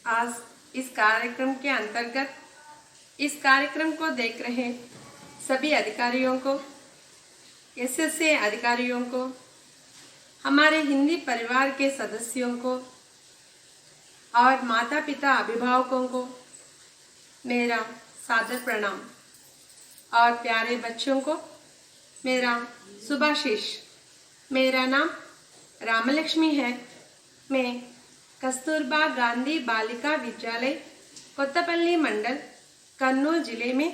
आज इस कार्यक्रम के अंतर्गत इस कार्यक्रम को देख रहे सभी अधिकारियों को, एसएसए अधिकारियों को, हमारे हिंदी परिवार के सदस्यों को और माता पिता अभिभावकों को मेरा सादर प्रणाम और प्यारे बच्चों को मेरा शुभाशीष। मेरा नाम रामलक्ष्मी है। मैं कस्तूरबा गांधी बालिका विद्यालय कोत्तपल्ली मंडल कन्नूर जिले में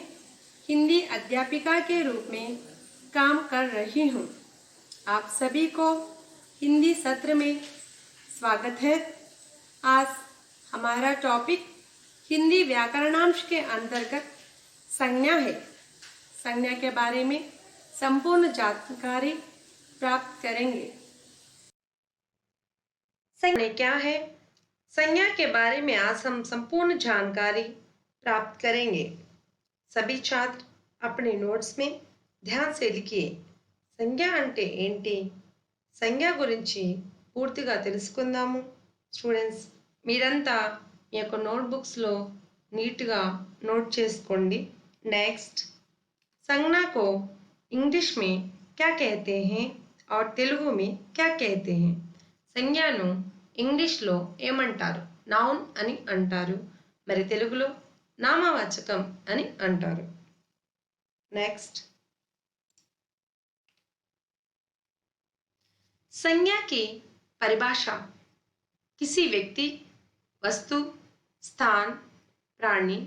हिंदी अध्यापिका के रूप में काम कर रही हूँ। आप सभी को हिंदी सत्र में स्वागत है। आज हमारा टॉपिक हिंदी व्याकरणांश के अंतर्गत संज्ञा है। संज्ञा के बारे में संपूर्ण जानकारी प्राप्त करेंगे। संज्ञा क्या है? संज्ञा के बारे में आज हम संपूर्ण जानकारी प्राप्त करेंगे। सभी छात्र अपने नोट्स में ध्यान से लिखिए। సంజ్ఞ అంటే ఏంటి? సంజ్ఞ గురించి పూర్తిగా తెలుసుకుందాము. స్టూడెంట్స్, మీరంతా మీ యొక్క నోట్బుక్స్లో నీట్గా नोट చేసుకోండి. नेक्स्ट, संज्ञा को इंग्लिश में क्या कहते हैं और तेलुगु में क्या कहते हैं? సంజ్ఞను ఇంగ్లీష్లో ఏమంటారు? నౌన్ అని అంటారు. మరి తెలుగులో నామవాచకం అని అంటారు. नेक्स्ट, संज्ञा की परिभाषा किसी व्यक्ति, वस्तु, स्थान, प्राणी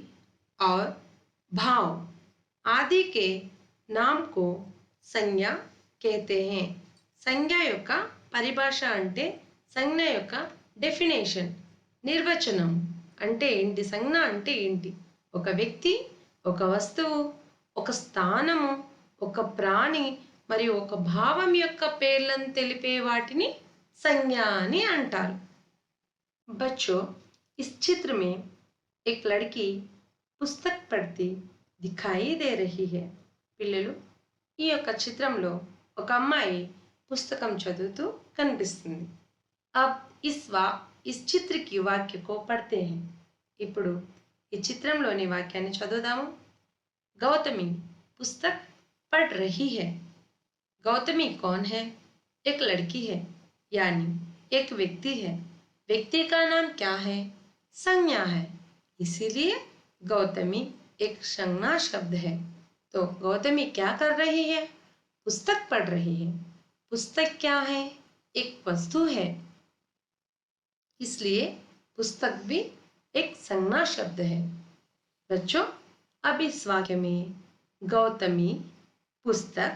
और भाव आदि के नाम को संज्ञा कहते हैं. సంజ్ఞ యొక్క పరిభాష అంటే సంజ్ఞ యొక్క డెఫినేషన్, నిర్వచనం అంటే ఏంటి? సంజ్ఞ అంటే ఏంటి? ఒక వ్యక్తి, ఒక వస్తువు, ఒక స్థానము, ఒక ప్రాణి మరియు ఒక భావం యొక్క పేర్లను తెలిపే వాటిని సంజ్ఞ అని అంటారు. बच्चों, इस चित्र में एक लड़की पुस्तक पढ़ती दिखाई दे रही है. పిల్లలు, ఈ యొక్క చిత్రంలో ఒక అమ్మాయి పుస్తకం చదువుతూ కనిపిస్తుంది. अब इस चित्र की वाक्य को पढ़ते हैं. ఇప్పుడు ఈ చిత్రంలోని వాక్యాన్ని చదువుదాము. गौतमी पुस्तक पढ़ रही है. गौतमी कौन है? एक लड़की है, यानी एक व्यक्ति है. व्यक्ति का नाम क्या है? संज्ञा है. इसीलिए गौतमी एक संज्ञा शब्द है. तो गौतमी क्या कर रही है? पुस्तक पढ़ रही है. पुस्तक क्या है? एक वस्तु है, इसलिए पुस्तक भी एक संज्ञा शब्द है. बच्चों, अब इस वाक्य में गौतमी, पुस्तक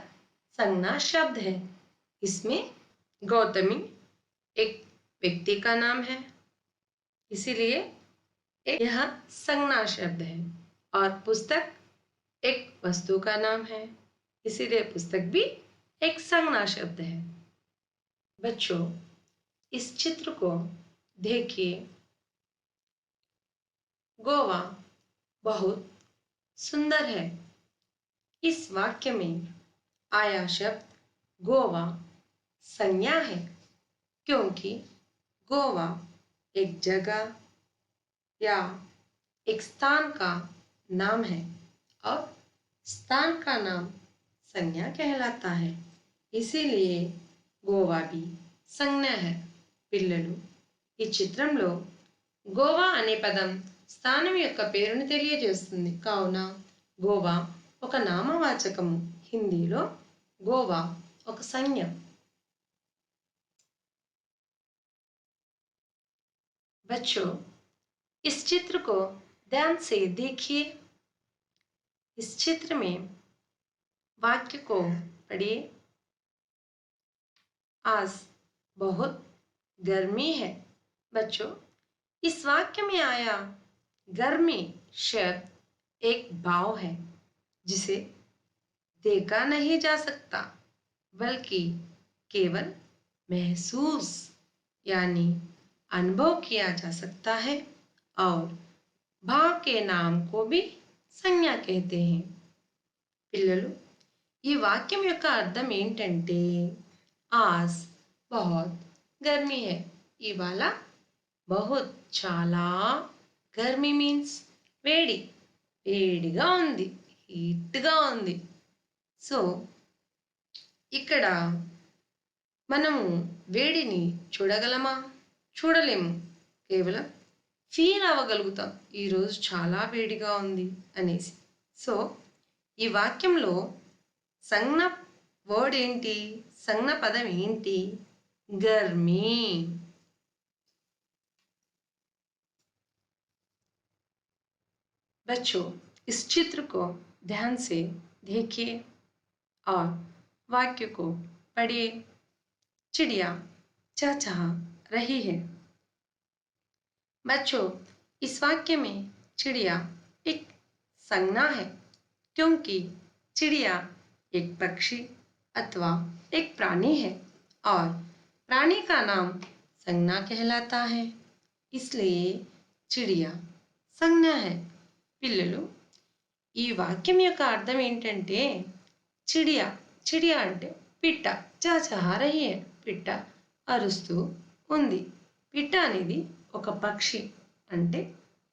संज्ञा शब्द है. इसमें गौतमी एक व्यक्ति का नाम है, इसीलिए यह संज्ञा शब्द है. और पुस्तक एक वस्तु का नाम है, इसीलिए पुस्तक भी एक संज्ञा शब्द है. बच्चों, इस चित्र को देखिए. गोवा बहुत सुंदर है. इस वाक्य में आया शब्द गोवा संज्ञा है, क्योंकि गोवा एक जगह या एक स्थान का नाम है और स्थान का नाम संज्ञा कहलाता है. इसीलिए गोवा भी संज्ञा है. పిల్లలు, ఈ చిత్రంలో గోవా అనే పదం స్థానం యొక్క పేరును తెలియజేస్తుంది. కావున గోవా ఒక నామవాచకము. హిందీలో గోవా ఒక సంజ్ఞ. बच्चों, इस चित्र को ध्यान से देखिए. इस चित्र में वाक्य को पढ़िए. आज बहुत गर्मी है. बच्चों, इस वाक्य में आया गर्मी शब्द एक भाव है जिसे देखा नहीं जा सकता, बल्कि केवल महसूस यानी अनुभव किया जा सकता है. और भाव के नाम को भी సంజ్ఞ कहते हैं. పిల్లలు, ఈ వాక్యం యొక్క అర్థం ఏంటంటే आज बहुत गर्मी है. ఇవాళ बहुत చాలా గర్మి మీన్స్ వేడి, వేడిగా ఉంది, హీట్గా ఉంది. సో ఇక్కడ మనము వేడిని చూడగలమా? చూడలేము. కేవలం ఫీల్ అవ్వగలుగుతాం, ఈరోజు చాలా వేడిగా ఉంది అనేసి. సో ఈ వాక్యంలో సంజ్ఞ వర్డ్ ఏంటి? సంజ్ఞ పదం ఏంటి? गर्मी। बच्चों, इस चित्र को ध्यान से देखिए और वाक्य को पढ़िए। चिड़िया चहचहा रही है। बच्चों, इस वाक्य में चिड़िया एक संज्ञा है, क्योंकि चिड़िया एक पक्षी अथवा एक प्राणी है और प्राणी का नाम संज्ञा कहलाता है, इसलिए चिड़िया संज्ञा है। పిల్లలు, ఈ వాక్యం యొక్క అర్థం ఏంటంటే చిడియా, చిడియా అంటే పిట్ట, చహచహా రహీ హై, పిట్ట అరుస్తూ ఉంది. పిట్ట అనేది ఒక పక్షి, అంటే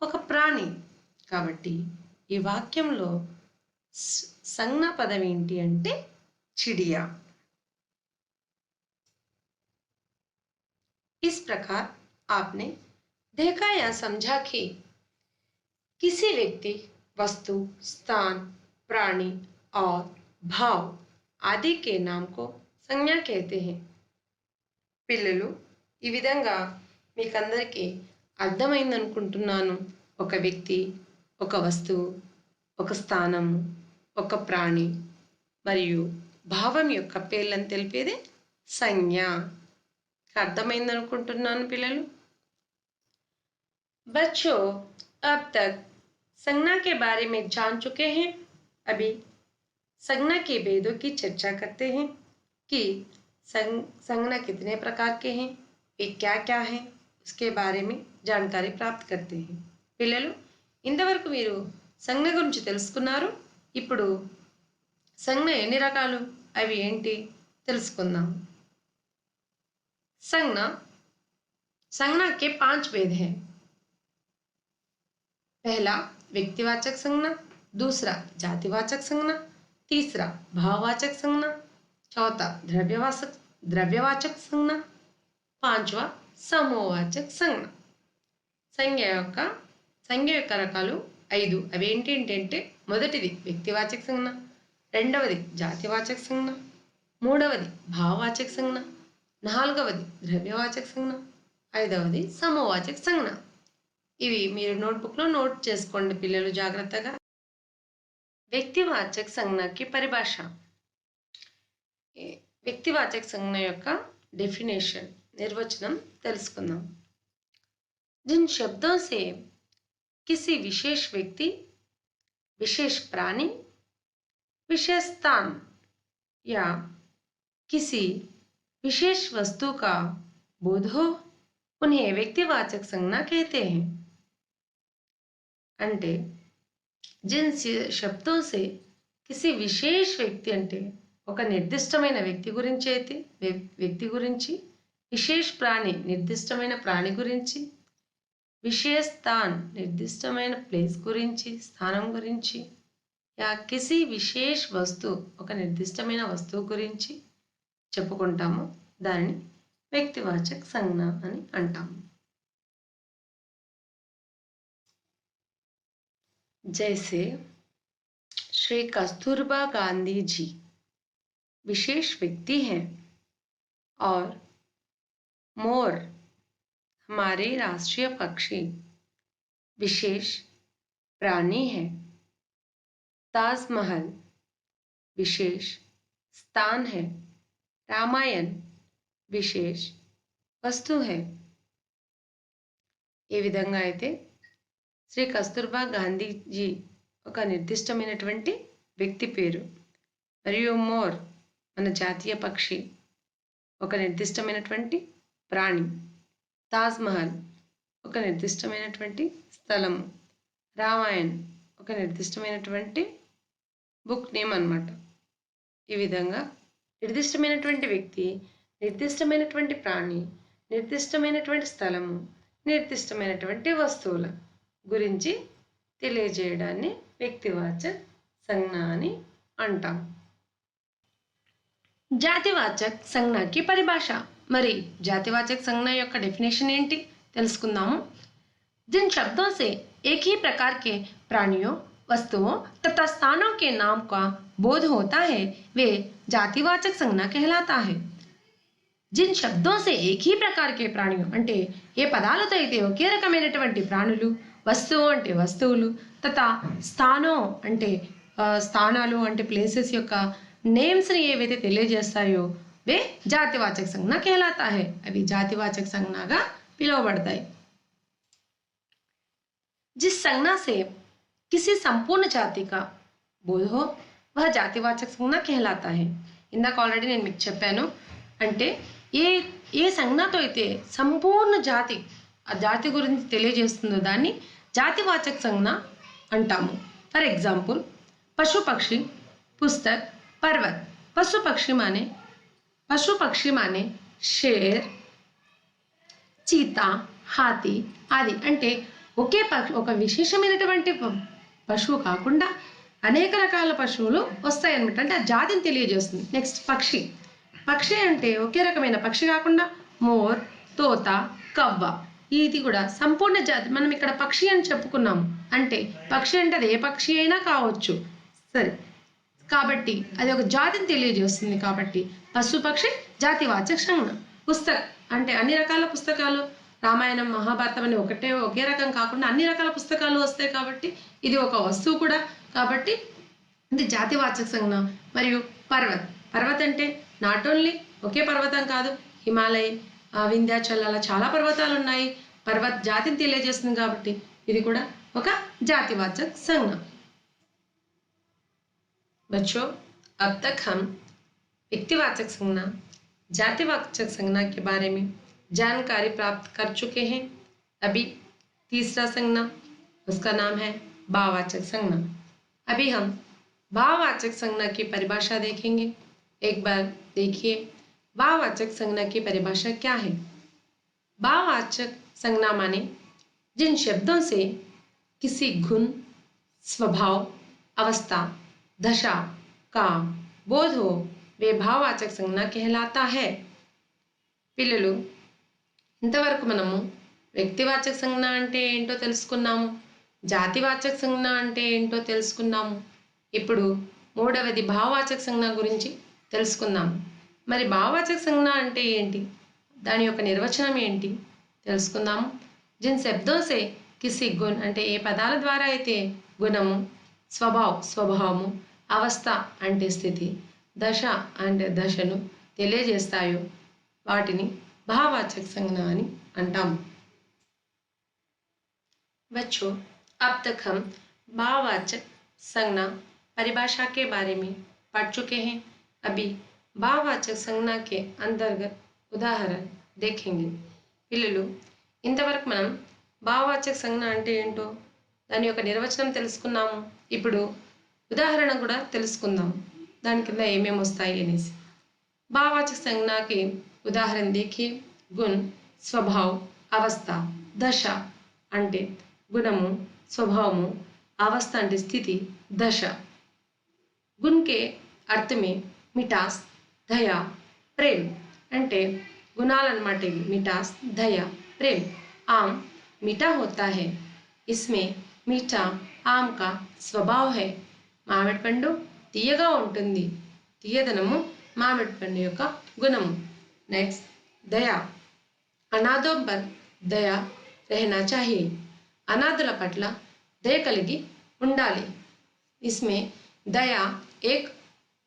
ఒక ప్రాణి. కాబట్టి ఈ వాక్యంలో సంజ్ఞ పదం ఏంటి అంటే చిడియా। इस प्रकार आपने देखा या समझा कि किसी व्यक्ति, वस्तु, स्थान, प्राणी और भाव आदि के नाम को संज्ञा कहते हैं। పిల్లలు, ఈ విధంగా మీకందరికీ అర్థమైంది అనుకుంటున్నాను। ఒక వ్యక్తి, ఒక వస్తువు, ఒక స్థానం, ఒక ప్రాణి మరియు భావం యొక్క పేర్లను తెలిపేదే సంజ్ఞ। అర్థమైంది అనుకుంటున్నాను పిల్లలు। बच्चों, अब तक संज्ञा के बारे में जान चुके हैं। अभी संज्ञा के भेदों की चर्चा करते हैं कि संज्ञा कितने प्रकार के हैं, वे क्या क्या हैं, उसके बारे में जानकारी प्राप्त करते हैं। పిల్లలు, ఇంతవరకు మీరు సంజ్ఞ గురించి తెలుసుకున్నారు। ఇప్పుడు సంజ్ఞ ఎన్ని రకాలు, అవి ఏంటి తెలుసుకుందాం। संज्ञा के 5 भेद हैं। पहला व्यक्तिवाचक संज्ञा, दूसरा जातिवाचक संज्ञा, तीसरा भाववाचक संज्ञा, चौथा द्रव्यवाचक संज्ञा, पांचवा समूहवाचक संज्ञा। సంజ్ఞ యొక్క రకాలు 5। అవి ఏంటంటే మొదటిది వ్యక్తివాచక సంజ్ఞ, రెండవది జాతివాచక సంజ్ఞ, మూడవది భావవాచక సంజ్ఞ, నాలుగవది ద్రవ్యవాచక సంజ్ఞ, ఐదవది సమూహవాచక సంజ్ఞ। ఇవి మీరు నోట్బుక్లో నోట్ చేసుకోండి పిల్లలు జాగ్రత్తగా। వ్యక్తివాచక సంజ్ఞకి పరిభాష। వ్యక్తివాచక సంజ్ఞ యొక్క डेफिनेशन, निर्वचनम తెలుసుకుందాం। जिन शब्दों से किसी विशेष व्यक्ति, विशेष प्राणी, विशेष स्थान या किसी विशेष वस्तु का बोध हो, उन्हें व्यक्तिवाचक संज्ञा कहते हैं। అంటే जिन शब्दों से किसी विशेष व्यक्ति అంటే ఒక నిర్దిష్టమైన వ్యక్తి గురించి అయితే వ్యక్తి గురించి, విశేష ప్రాణి నిర్దిష్టమైన ప్రాణి గురించి, విశేష స్థాన్ నిర్దిష్టమైన ప్లేస్ గురించి, స్థానం గురించి, యా కిసి విశేష వస్తువు ఒక నిర్దిష్టమైన వస్తువు గురించి చెప్పుకుంటాము, దానిని వ్యక్తివాచక సంజ్ఞ అని అంటాము। जैसे श्री कस्तूरबा गांधी जी विशेष व्यक्ति हैं और मोर हमारे राष्ट्रीय पक्षी विशेष प्राणी है, ताजमहल विशेष स्थान है, रामायण विशेष वस्तु है। ఈ విధంగా అయితే శ్రీ కస్తూర్బా గాంధీజీ ఒక నిర్దిష్టమైనటువంటి వ్యక్తి పేరు, మరియు మోర్ మన జాతీయ పక్షి ఒక నిర్దిష్టమైనటువంటి ప్రాణి, తాజ్మహల్ ఒక నిర్దిష్టమైనటువంటి స్థలము, రామాయణ్ ఒక నిర్దిష్టమైనటువంటి బుక్ నేమ్ అన్నమాట। ఈ విధంగా నిర్దిష్టమైనటువంటి వ్యక్తి, నిర్దిష్టమైనటువంటి ప్రాణి, నిర్దిష్టమైనటువంటి స్థలము, నిర్దిష్టమైనటువంటి వస్తువుల గురించి తెలియజేయడాన్ని వ్యక్తివాచక సంజ్ఞ అని అంటాం. జాతివాచక संज्ञा की परिभाषा. మరి जातिवाचक संज्ञा యొక్క डेफिनेशन ఏంటి తెలుసుకుందాము. जिन शब्दों से एक ही प्रकार के प्राणियों, वस्तुओं तथा स्थानों के नाम का बोध होता है वे जातिवाचक संज्ञा कहलाता है. जिन शब्दों से एक ही प्रकार के प्राणियों అంటే ఏ పదాలతో అయితే ఒకే రకమైనటువంటి ప్రాణులు, వస్తువు అంటే వస్తువులు, తథా స్థానం అంటే స్థానాలు అంటే ప్లేసెస్ యొక్క నేమ్స్ని ఏవైతే తెలియజేస్తాయో वे जातिवाचक संज्ञा कहलाता है. అవి जातिवाचक संज्ञाగా పిలువబడతాయి. जिस संज्ञा से किसी संपूर्ण जाति का बोध हो वह जातिवाचक संज्ञा कहलाता है. ఇందాక ఆల్రెడీ నేను మీకు చెప్పాను. అంటే ఏ సంజ్ఞతో అయితే సంపూర్ణ జాతి ఆ జాతి గురించి తెలియజేస్తుందో దాన్ని जातिवाचक संज्ञा అంటాము. फॉर एग्जाम्पल पशु पक्षी, पुस्तक, पर्वत. पशु पक्षी माने शेर, చీతా, హాతి ఆది. అంటే ఒక విశేషమైనటువంటి పశువు కాకుండా అనేక రకాల పశువులు వస్తాయి అన్నమాట. అంటే ఆ జాతిని తెలియజేస్తుంది. నెక్స్ట్ పక్షి అంటే ఒకే రకమైన పక్షి కాకుండా మోర్, తోత, కవ్వ ఇది కూడా సంపూర్ణ జాతి. మనం ఇక్కడ పక్షి అని చెప్పుకున్నాము. అంటే పక్షి అంటే అది ఏ పక్షి అయినా కావచ్చు. సరే, కాబట్టి అది ఒక జాతిని తెలియజేస్తుంది. కాబట్టి పశు పక్షి జాతివాచక సంజ్ఞ. పుస్తక్ అంటే అన్ని రకాల పుస్తకాలు, రామాయణం, మహాభారతం అని ఒకే రకం కాకుండా అన్ని రకాల పుస్తకాలు వస్తాయి. కాబట్టి ఇది ఒక వస్తువు కూడా. కాబట్టి ఇది జాతివాచక సంజ్ఞ. మరియు పర్వత్ అంటే నాట్ ఓన్లీ ఒకే పర్వతం కాదు, హిమాలయ, వింధ్యాచల్ అలా చాలా పర్వతాలు ఉన్నాయి. పర్వత్ జాతిని తెలియజేస్తుంది కాబట్టి ఇది కూడా ఒక जातिवाचक संज्ञा. बच्चों, अब तक हम व्यक्तिवाचक संज्ञा, जातिवाचक संज्ञा के बारे में जानकारी प्राप्त कर चुके हैं. अभी तीसरा संज्ञा, उसका नाम है भाववाचक संज्ञा. अभी हम भाववाचक संज्ञा की परिभाषा देखेंगे. एक बार देखिए भाववाचक संज्ञा की परिभाषा क्या है. भाववाचक संज्ञा माने जिन शब्दों से किसी गुण, स्वभाव, अवस्था, दशा का बोध हो वे भाववाचक संज्ञा कहलाता है. పిల్లలు, ఇంతవరకు మనము వ్యక్తివాచక సంజ్ఞ అంటే ఏంటో తెలుసుకున్నాము, జాతివాచక సంజ్ఞ అంటే ఏంటో తెలుసుకున్నాము. ఇప్పుడు మూడవది భావవాచక సంజ్ఞ గురించి తెలుసుకుందాము. మరి భావవాచక సంజ్ఞ అంటే ఏంటి, దాని యొక్క నిర్వచనం ఏంటి తెలుసుకుందాము. जिन शब्दों से किसी गुण అంటే ఏ పదాల ద్వారా అయితే గుణము, స్వభావము, అవస్థ అంటే స్థితి, దశ అంటే దశను తెలియజేస్తాయో వాటిని భావవాచక సంజ్ఞ అని అంటాము. बच्चों, अब तक हम भाववाचक संज्ञा परिभाषा के बारे में पढ़ चुके हैं. अभी भाववाचक संज्ञा के अंतर्गत उदाहरण देखेंगे. పిల్లలు, ఇంతవరకు మనం భావవాచక సంజ్ఞ అంటే ఏంటో దాని యొక్క నిర్వచనం తెలుసుకున్నాము. ఇప్పుడు ఉదాహరణ కూడా తెలుసుకుందాం, దాని కింద ఏమేమి వస్తాయి అనేసి. భావవాచక సంజ్ఞకి ఉదాహరణ देखिए. गुण, स्वभाव, अवस्था, दशा అంటే గుణము, స్వభావము, अवस्था అంటే స్థితి, దశ. गुण के अर्थ में मिठास, दया, प्रेम అంటే గుణాలు అన్నమాట. ఇవి మిఠాస్, దయ, प्रेम. आम मीठा होता है, इसमें मीठा आम का स्वभाव है. మామిడి పండు తీయగా ఉంటుంది, తీయదనము మామిడి పండు యొక్క గుణము. నెక్స్ట్ దయా, అనాథోं पर दया रहना चाहिए. అనాథుల పట్ల దయ కలిగి ఉండాలి. इसमें दया एक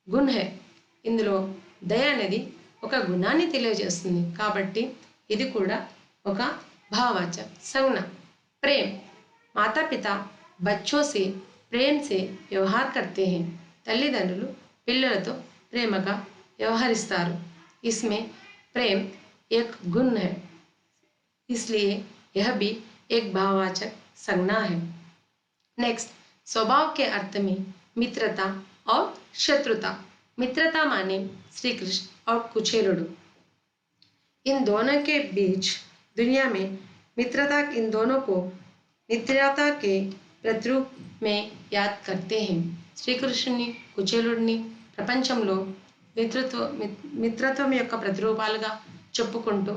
गुण है. ఇందులో దయ అనేది ఒక గుణాన్ని తెలియజేస్తుంది. కాబట్టి ఇది కూడా ఒక भाववाचक संज्ञा. प्रेम, माता पिता बच्चों से प्रेम से व्यवहार करते हैं. తల్లిదండ్రులు పిల్లలతో ప్రేమగా వ్యవహరిస్తారు. इसमें प्रेम एक गुण है, इसलिए यह भी एक भाववाचक संज्ञा है. नेक्स्ट, स्वभाव के अर्थ में मित्रता और शत्रुता. मित्रता माने श्री कृष्ण और कुचेलुडु. इन दोनों के बीच दुनिया में मित्रता इन दोनों को మిత్రతా के प्रतिरूप में याद करते हैं. శ్రీకృష్ణుని కుచేలుడిని ప్రపంచంలో మిత్రత్వం యొక్క ప్రతిరూపాలుగా చెప్పుకుంటూ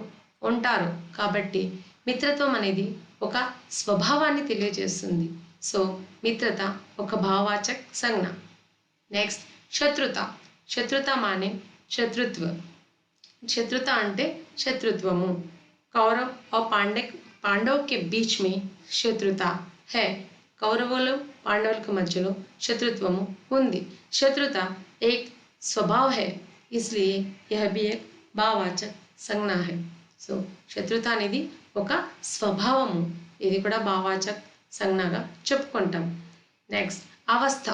ఉంటారు. కాబట్టి మిత్రత్వం అనేది ఒక స్వభావాన్ని తెలియజేస్తుంది. సో మిత్రత ఒక భావవాచक संज्ञा. నెక్స్ట్ శత్రుత. శత్రుత माने శత్రుత్వ. శత్రుత అంటే శత్రుత్వము. కౌరవ్ और पांडव के बीच में శత్రుత है. కౌరవులు పాండవులకు మధ్యలో శత్రుత్వము ఉంది. శత్రుత एक स्वभाव है, इसलिए यह भी एक भाववाचक संज्ञा है. సో శత్రుత అనేది ఒక స్వభావము. ఇది కూడా భావవాచక సంజ్ఞగా చెప్పుకుంటాం. నెక్స్ట్ అవస్థ.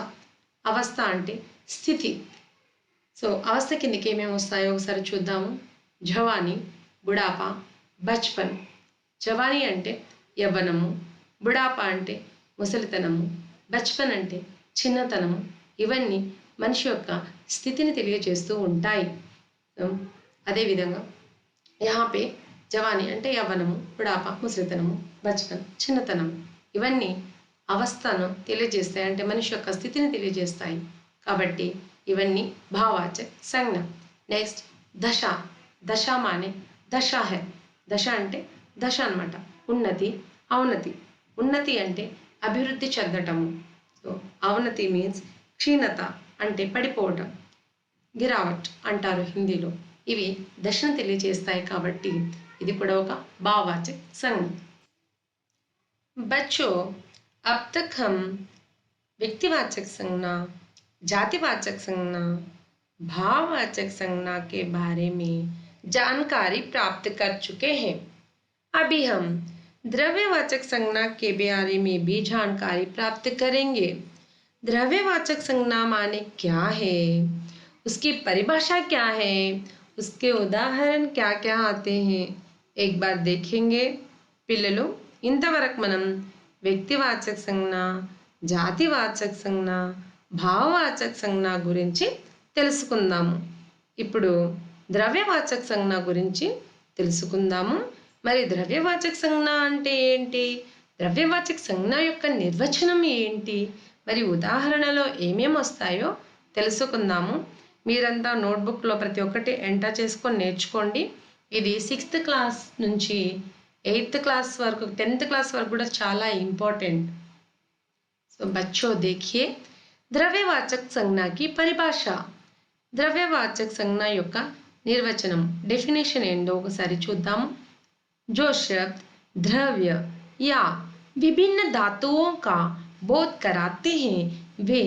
అవస్థ అంటే స్థితి. సో అవస్థ కిందకి ఏమేమి వస్తాయో ఒకసారి చూద్దాము. జవానీ, బుడాపా, బచ్పన్. జవానీ అంటే యవ్వనము, బుడాపా అంటే ముసలితనము, బచ్పన్ అంటే చిన్నతనము. ఇవన్నీ మనిషి యొక్క స్థితిని తెలియజేస్తూ ఉంటాయి. అదేవిధంగా యహాపే జవానీ అంటే యవ్వనము, బుడాపా ముసలితనము, బచ్పన్ చిన్నతనము. ఇవన్నీ అవస్థను తెలియజేస్తాయి, అంటే మనిషి యొక్క స్థితిని తెలియజేస్తాయి. కాబట్టి ఇవన్నీ భావవాచక సంజ్ఞ. నెక్స్ట్ దశ. దశ మానే దశ హై. దశ అంటే దశ అన్నమాట. ఉన్నతి, అవనతి. ఉన్నతి అంటే అభివృద్ధి చెందటము. సో అవనతి మీన్స్ క్షీణత అంటే పడిపోవటం. గిరావట్ అంటారు హిందీలో. ఇవి దశను తెలియజేస్తాయి కాబట్టి ఇది కూడా ఒక భావవాచక संज्ञा. बच्चों, अब तक हम व्यक्तिवाचक संज्ञा, जातिवाचक संज्ञा, भाववाचक संज्ञा के बारे में जानकारी प्राप्त कर चुके हैं. अभी हम द्रव्यवाचक संज्ञा के बारे में भी जानकारी प्राप्त करेंगे. द्रव्यवाचक संज्ञा माने क्या है, उसकी परिभाषा क्या है, उसके उदाहरण क्या क्या आते हैं, एक बार देखेंगे. పిల్లలు, ఇంతవరకు మనం వ్యక్తివాచక సంజ్ఞ, జాతివాచక సంజ్ఞ, భావవాచక సంజ్ఞ గురించి తెలుసుకుందాము. ఇప్పుడు ద్రవ్యవాచక సంజ్ఞ గురించి తెలుసుకుందాము. మరి ద్రవ్యవాచక సంజ్ఞ అంటే ఏంటి, ద్రవ్యవాచక సంజ్ఞ యొక్క నిర్వచనం ఏంటి, మరి ఉదాహరణలో ఏమేమి వస్తాయో తెలుసుకుందాము. మీరంతా నోట్బుక్లో ప్రతి ఒక్కటి ఎంటర్ చేసుకొని నేర్చుకోండి. ఇది 6th క్లాస్ నుంచి 8th क्लास వరకు 10th क्लास వరకు కూడా చాలా ఇంపార్టెంట్. సో बच्चों देखिए ద్రవ్యవాచక సంజ్ఞ की परिभाषा. ద్రవ్యవాచక సంజ్ఞ యొక్క నిర్వచనం, డెఫినేషన్ ఏంటో ఒకసారి చూద్దాము. जो शब्द द्रव्य या विभिन्न धातुओं का बोध कराते हैं वे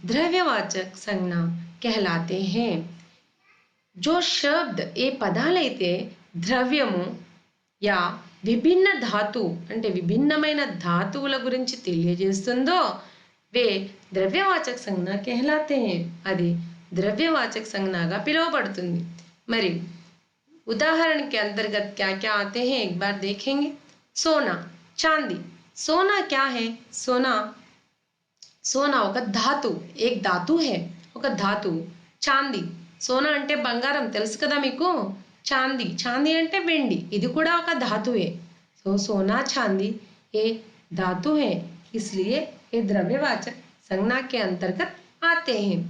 द्रव्यवाचक संज्ञा कहलाते हैं. जो शब्द ఏ పదాలైతే ద్రవ్యము యా విభిన్న ధాతు అంటే విభిన్నమైన ధాతువుల గురించి తెలియజేస్తుందో వే ద్రవ్యవాచక సంజ్ఞ कहलाते हैं. అది ద్రవ్యవాచక సంజ్ఞగా పిలువబడుతుంది. మరి उदाहरण के अंतर्गत क्या क्या आते हैं एक बार देखेंगे. सोना, चांदी. सोना क्या है, सोना सोना ఒక ధాతు, एक धातु है, ఒక ధాతు. చాందీ, సోనా అంటే బంగారం తెలుసు కదా మీకు. చాందీ, చాందీ అంటే వెండి, ఇది కూడా ఒక ధాతువే. సో सोना चांदी ये धातु है, इसलिए ये द्रव्यवाचक संज्ञा के अंतर्गत आते हैं.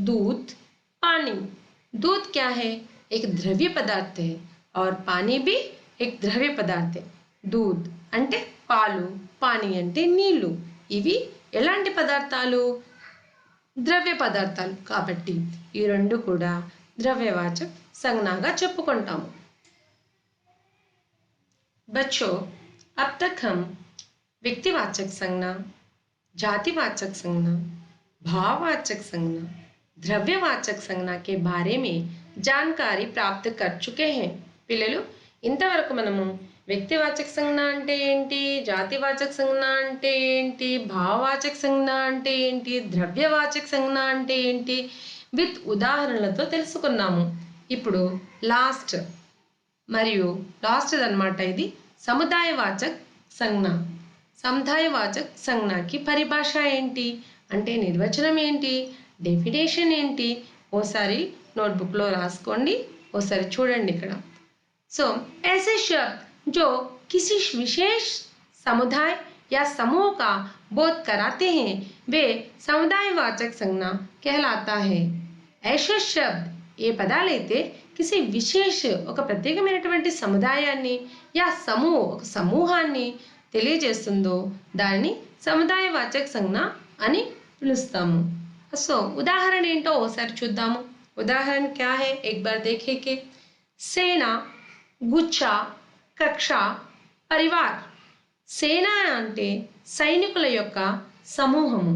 दूध, पानी. दूध क्या है, एक द्रव्य पदार्थ है और पानी भी एक द्रव्य पदार्थ है. दूध అంటే పాలు, పానీ అంటే నీళ్లు. ఇవి ఎలాంటి పదార్థాలు, ద్రవ్య పదార్థాలు. కాబట్టి ఈ రెండు కూడా ద్రవ్యవాచక సంజ్ఞగా చెప్పుకుంటాము. बच्चों, अब तक हम व्यक्तिवाचक संज्ञा, जातिवाचक संज्ञा, भाववाचक संज्ञा, द्रव्यवाचक संज्ञा के बारे में जानकारी प्राप्त कर चुके हैं. పిల్లలు, ఇంతవరకు మనము వ్యక్తివాచక సంజ్ఞ అంటే ఏంటి, జాతివాచక సంజ్ఞ అంటే ఏంటి, భావవాచక సంజ్ఞ అంటే ఏంటి, ద్రవ్యవాచక సంజ్ఞ అంటే ఏంటి విత్ ఉదాహరణలతో తెలుసుకున్నాము. ఇప్పుడు లాస్ట్ అన్నమాట ఇది సముదాయవాచక సంజ్ఞ. సముదాయవాచక సంజ్ఞకి పరిభాష ఏంటి అంటే నిర్వచనం ఏంటి, డెఫినేషన్ ఏంటి, ఓసారి నోట్బుక్లో రాసుకోండి, ఓసారి చూడండి ఇక్కడ. సో ऐसे शब्द जो किसी विशेष समुदाय या समूह का बोध कराते हैं वे समुदायवाचक संज्ञा कहलाता है। ऐसे शब्द ఏ పదాలైతే కిసి విశేష ఒక ప్రత్యేకమైనటువంటి సముదాయాన్ని యా ఒక సమూహాన్ని తెలియజేస్తుందో దాన్ని సముదాయవాచక సంజ్ఞ అని పిలుస్తాము। సో ఉదాహరణ ఏంటో ఒకసారి చూద్దాము। ఉదాహరణ क्या है एक बार देखें कि सेना, गुच्छा, कक्षा, परिवार। సేన అంటే సైనికుల యొక్క సమూహము।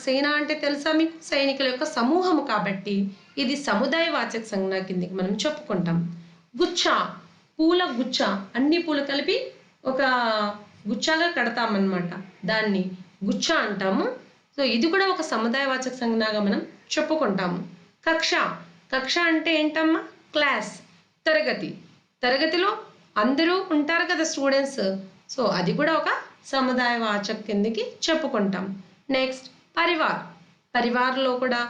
సేన అంటే తెలుసా మీకు? సైనికుల యొక్క సమూహము కాబట్టి ఇది సముదాయవాచక సంజ్ఞ కిందకి మనం చెప్పుకుంటాం। గుచ్చ పూల గుచ్చ, అన్ని పూలు కలిపి ఒక గుచ్చాగా కడతామన్నమాట, దాన్ని గుచ్చ అంటాము। సో ఇది కూడా ఒక సముదాయవాచక సంజ్ఞగా మనం చెప్పుకుంటాము। కక్ష, కక్ష అంటే ఏంటమ్మా? క్లాస్, తరగతి, తరగతిలో అందరూ ఉంటారు కదా స్టూడెంట్స్, సో అది కూడా ఒక సముదాయవాచక కిందకి చెప్పుకుంటాం। నెక్స్ట్ పరివార్, పరివార్లో కూడా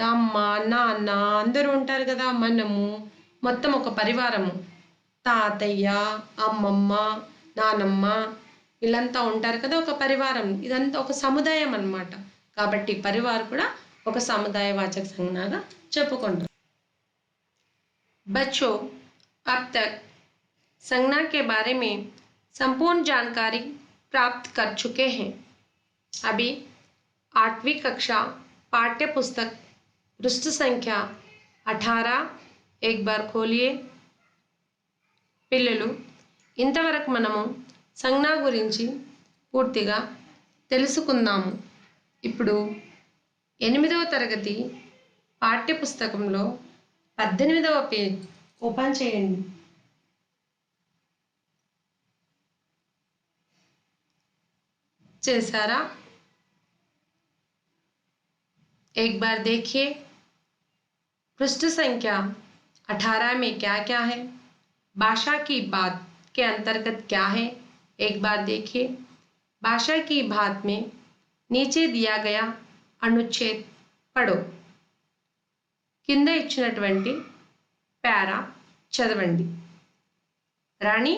అమ్మ నాన్న అందరూ ఉంటారు కదా, మనము మొత్తం ఒక పరివారము, తాతయ్య అమ్మమ్మ నానమ్మ వీళ్ళంతా ఉంటారు కదా ఒక పరివారం, ఇదంతా ఒక సముదాయం అన్నమాట। కాబట్టి పరివార్ కూడా ఒక సముదాయవాచక సంజ్ఞగా చెప్పుకుంటాం। बच्चों, अब तक संज्ञा के बारे में संपूर्ण जानकारी प्राप्त कर चुके हैं। अभी 8वीं कक्षा पाठ्य पुस्तक पृष्ठ संख्या 18 एक बार खोलिए। పిల్లలు, ఇంతవరకు మనము సంజ్ఞ గురించి పూర్తిగా తెలుసుకున్నాము। ఇప్పుడు 8వ తరగతి పాఠ్యపుస్తకంలో 18వ పేజ్ ఓపెన్ చేయండి। చేశారా? एक बार देखिए पृष्ठ संख्या 18 में क्या क्या है, भाषा की बात के अंतर्गत क्या है। एक बार देखिए भाषा की बात में नीचे दिया गया अनुच्छेद पढ़ो। కింద ఇచ్చినటువంటి పారా చదవండి। रानी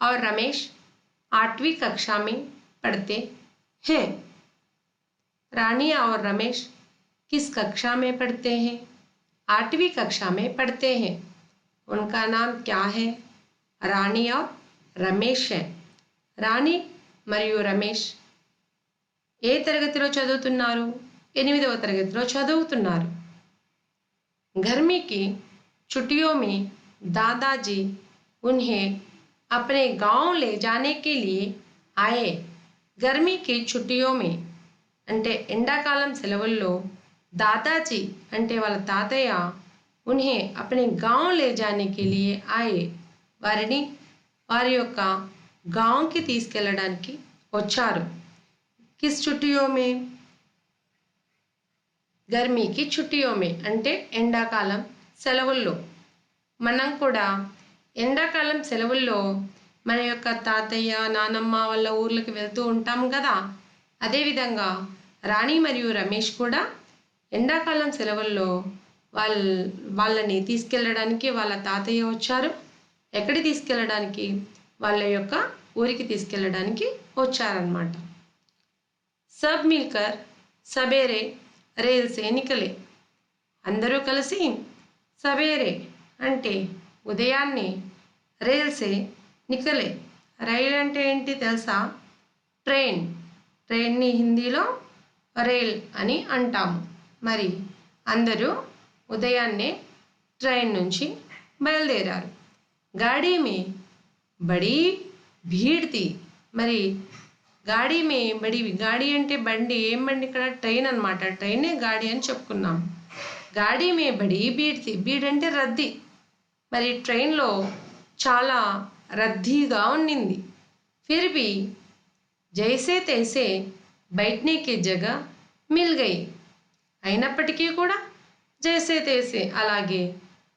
और रमेश 8वीं कक्षा में पढ़ते हैं। रानी और रमेश किस कक्षा में पढ़ते हैं? 8वीं कक्षा में पढ़ते हैं। उनका नाम क्या है? रानी और रमेश है। రాణి మరియు రమేష్ ఏ తరగతిలో చదువుతున్నారు? 8వ తరగతిలో చదువుతున్నారు। गर्मी की छुट्टियों में दादाजी उन्हें अपने गांव ले जाने के लिए आए। गर्मी की छुट्टियों में అంటే ఎండాకాలం సెలవుల్లో दादाजी అంటే వాళ్ళ తాతయ్య उन्हें अपने गांव ले जाने के लिए आए వారిని వారి యొక్క గాంకి తీసుకెళ్ళడానికి వచ్చారు। किस छुट्टियों में? गर्मीకి छुट्टियों में అంటే ఎండాకాలం సెలవుల్లో। మనం కూడా ఎండాకాలం సెలవుల్లో మన యొక్క తాతయ్య నానమ్మ వాళ్ళ ఊర్లకు వెళ్తూ ఉంటాం కదా, అదేవిధంగా రాణి మరియు రమేష్ కూడా ఎండాకాలం సెలవుల్లో వాళ్ళని తీసుకెళ్ళడానికి వాళ్ళ తాతయ్య వచ్చారు। ఎక్కడికి తీసుకెళ్ళడానికి? వాళ్ళ యొక్క ఊరికి తీసుకెళ్ళడానికి వచ్చారన్నమాట। सब मिलकर सवेरे रेल से निकले। అందరూ కలిసి సవేరే అంటే ఉదయాన్నే రైల్ సే నికలే। రైల్ అంటే ఏంటి తెలుసా? ట్రైన్, ట్రైన్ని హిందీలో రైల్ అని అంటాము। మరి అందరూ ఉదయాన్నే ట్రైన్ నుంచి బయలుదేరారు। गाड़ी में बड़ी भीड़ थी। మరి గాడి మే బడి, గాడి అంటే బండి, ఏం బండి ఇక్కడ? ట్రైన్ అన్నమాట, ట్రైనే గాడి అని చెప్పుకున్నాం। గాడి మే బడి భీడ్ థీ, భీడ్ అంటే రద్దీ, మరి ట్రైన్లో చాలా రద్దీగా ఉన్నింది। ఫిర్ భీ జైసే తైసే బైఠనే కి జగహ మిల్ గయి। అయినప్పటికీ కూడా జైసే తైసే అలాగే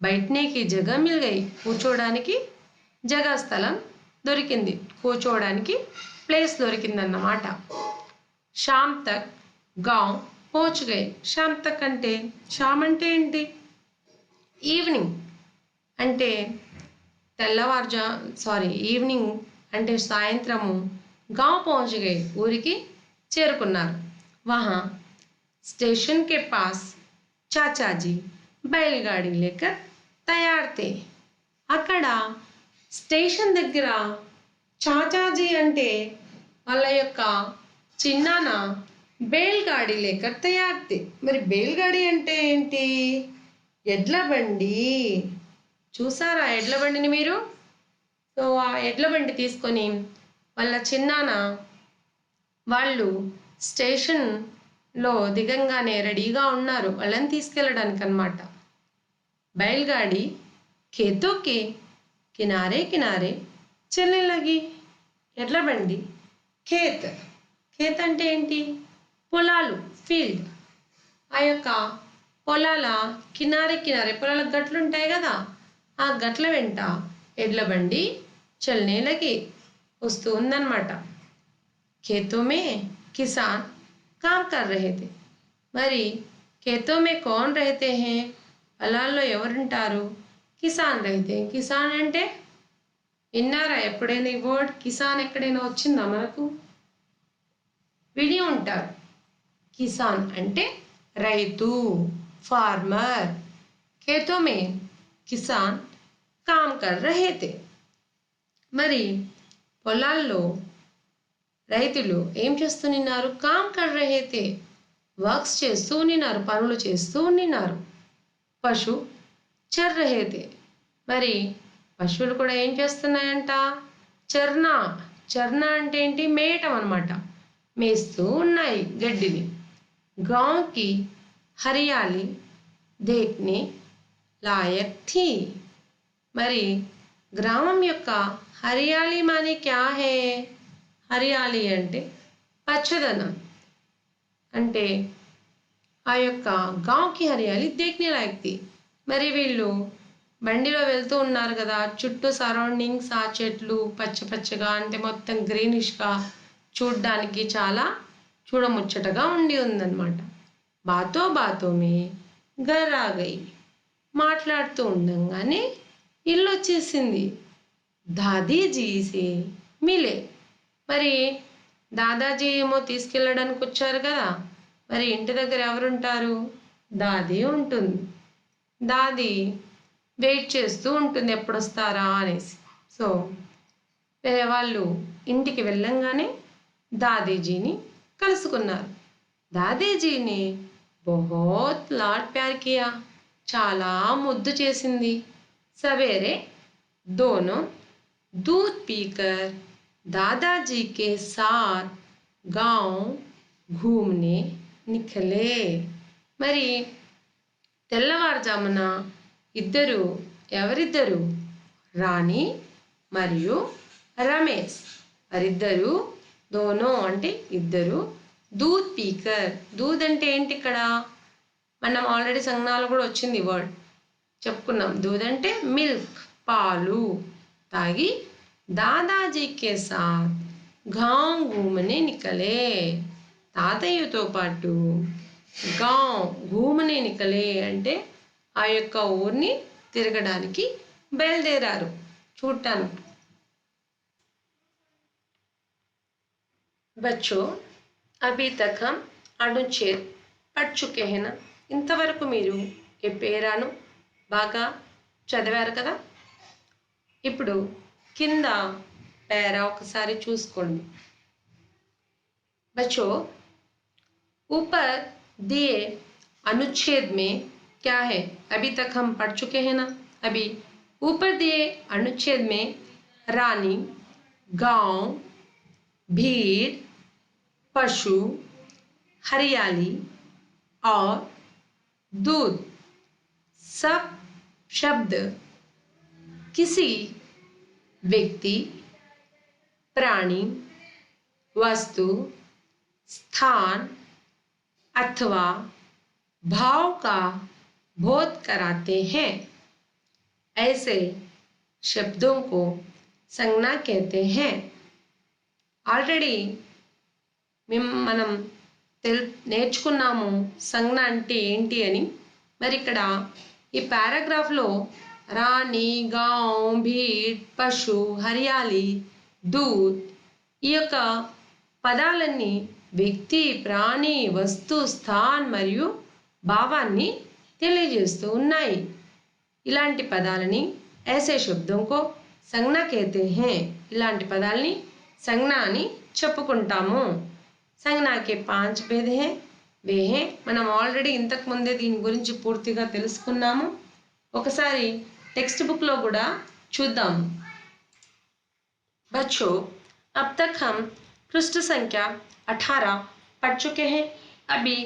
బైఠనే కి జగహ మిల్ గయి, కూర్చోడానికి జగహ స్థలం దొరికింది, కూర్చోవడానికి ప్లేస్ దొరికిందన్నమాట। షామ్ తక్ గాంవ్ పహుంచ్ గయే। షామ్ తక్ అంటే, షామ్ అంటే ఏంటి? ఈవినింగ్ అంటే ఈవినింగ్ అంటే సాయంత్రము गांव पहुंच गए, ఊరికి చేరుకున్నారు. वहां स्टेशन के पास चाचा जी बैलगाड़ी लेकर तैयार थे. అక్కడ స్టేషన్ దగ్గర చాచాజీ అంటే వాళ్ళ యొక్క చిన్నాన్న బేల్గాడి లేకర్ తయార్ थे. మరి బేల్గాడి అంటే ఏంటి? ఎడ్ల బండి. చూసారా ఎడ్ల బండిని మీరు? సో ఆ ఎడ్ల బండి తీసుకొని వాళ్ళ చిన్నాన్న వాళ్ళు స్టేషన్లో దిగంగానే రెడీగా ఉన్నారు వాళ్ళని తీసుకెళ్ళడానికి అన్నమాట. बैलगाड़ी खेतों के किनारे किनारे चलने लगी. ఎడ్ల బండి ఖేత్. ఖేత్ అంటే ఏంటి? పొలాలు, ఫీల్డ్. ఆ యొక్క పొలాల కినారే కినారే పొలాల గట్లు ఉంటాయి కదా, ఆ గట్ల వెంట ఎడ్ల బండి చల్నే లగి వస్తూ ఉందన్నమాట. खेतों में किसान काम कर रहे थे. మరి खेतों में कौन रहते हैं? పొలాల్లో ఎవరుంటారు? కిసాన్ रहते हैं. కిసాన్ అంటే విన్నారా ఎప్పుడైనా ఈ వర్డ్? కిసాన్ ఎక్కడైనా వచ్చిందా మనకు? విని ఉంటారు. కిసాన్ అంటే రైతు, फार्मर. खेतों में किसान काम कर रहे थे. మరి పొలాల్లో రైతులు ఏం చేస్తున్నారు? కామ్ కర్ రహే తే. వర్క్స్ చేస్తూ ఉన్నారు, పనులు చేస్తూ ఉన్నారు. పశు చర్ రహే తే. మరి పశువులు కూడా ఏం చేస్తున్నాయంట? చర్నా. చర్నా అంటే ఏంటి? మేయటం అన్నమాట. మేస్తూ ఉన్నాయి గడ్డిని. గాంవ్ కి హరియాలి దేఖ్నే లాయక్ థీ. మరి గ్రామం యొక్క హరియాలి మానే క్యా హే? హరియాలి అంటే పచ్చదనం. అంటే ఆ యొక్క గాంవ్కి హరియాలి దేఖ్నే లాయక్ థీ. మరి వీళ్ళు బండిలో వెళ్తూ ఉన్నారు కదా, చుట్టూ సరౌండింగ్స్ ఆ చెట్లు పచ్చ పచ్చగా అంటే మొత్తం గ్రీనిష్గా చూడ్డానికి చాలా చూడముచ్చటగా ఉండి ఉందన్నమాట. బాతో బాతో మే ఘర్ ఆ గయి. మాట్లాడుతూ ఉండంగానే ఇల్లు వచ్చేసింది. దాదీజీ సే మిలే. మరి దాదాజీ ఏమో తీసుకెళ్ళడానికి వచ్చారు కదా, మరి ఇంటి దగ్గర ఎవరుంటారు? దాది ఉంటుంది. దాది వెయిట్ చేస్తూ ఉంటుంది ఎప్పుడు వస్తారా అనేసి. సో వేరే వాళ్ళు ఇంటికి వెళ్ళంగానే దాదీజీని కలుసుకున్నారు. దాదీజీని బహుత్ లాడ్ ప్యార్ కియా. చాలా ముద్దు చేసింది. సవేరే दोनों दूध पीकर दादाजी के साथ गांव घूमने निकले. మరి తెల్లవారుజామున ఇద్దరు, ఎవరిద్దరు? రాణి మరియు రమేష్. వారిద్దరు దోనో అంటే ఇద్దరు. దూద్ పీకర్. దూద్ అంటే ఏంటి? ఇక్కడ మనం ఆల్రెడీ సంజ్ఞాలు కూడా వచ్చింది వర్డ్ చెప్పుకున్నాం. దూద్ అంటే మిల్క్, పాలు తాగి దాదాజీకే సాత్ గాంవ్ ఘూమనే నికలే. తాతయ్యతో పాటు గాంవ్ ఘూమనే నికలే అంటే ఆ యొక్క ఊరిని తిరగడానికి బయలుదేరారు, చూడటానికి. बच्चों अभी तक हम अनुच्छेद पढ़ चुके हैं ना. ఇంతవరకు మీరు ఈ పేరాను బాగా చదివారు కదా. ఇప్పుడు కింద పేరా ఒకసారి చూసుకోండి. बच्चों ऊपर दिए अनुच्छेद में क्या है? अभी तक हम पढ़ चुके हैं ना. अभी ऊपर दिए अनुच्छेद में रानी, गांव, भीड़, पशु, हरियाली और दूध सब शब्द किसी व्यक्ति, प्राणी, वस्तु, स्थान अथवा भाव का बोध कराते हैं. ऐसे शब्दों को संज्ञा कहते हैं. ఆల్రెడీ మనం నేర్చుకున్నాము సంజ్ఞ అంటే ఏంటి అని. మరి ఇక్కడ ఈ పారాగ్రాఫ్లో రాణి, గాంవ్, భీడ్, పశు, హరియాలి, దూద్ ఈ యొక్క పదాలన్నీ వ్యక్తి, ప్రాణి, వస్తు, స్థాన్ మరియు భావాన్ని తెలియజేస్తూ ఉన్నాయి. ఇలాంటి పదాలని ऐसे शब्दों को संज्ञा कहते हैं. ఇలాంటి పదాలని సంజ్ఞ అని చెప్పుకుంటాము. సంజ్ఞా के 5 भेद हैं. వే हैं మనం ఆల్రెడీ ఇంతకు ముందే దీని గురించి పూర్తిగా తెలుసుకున్నాము. ఒకసారి టెక్స్ట్ బుక్ లో కూడా చూద్దాం. बच्चों, अब तक हम पृष्ठ संख्या 18 पढ़ चुके हैं. अभी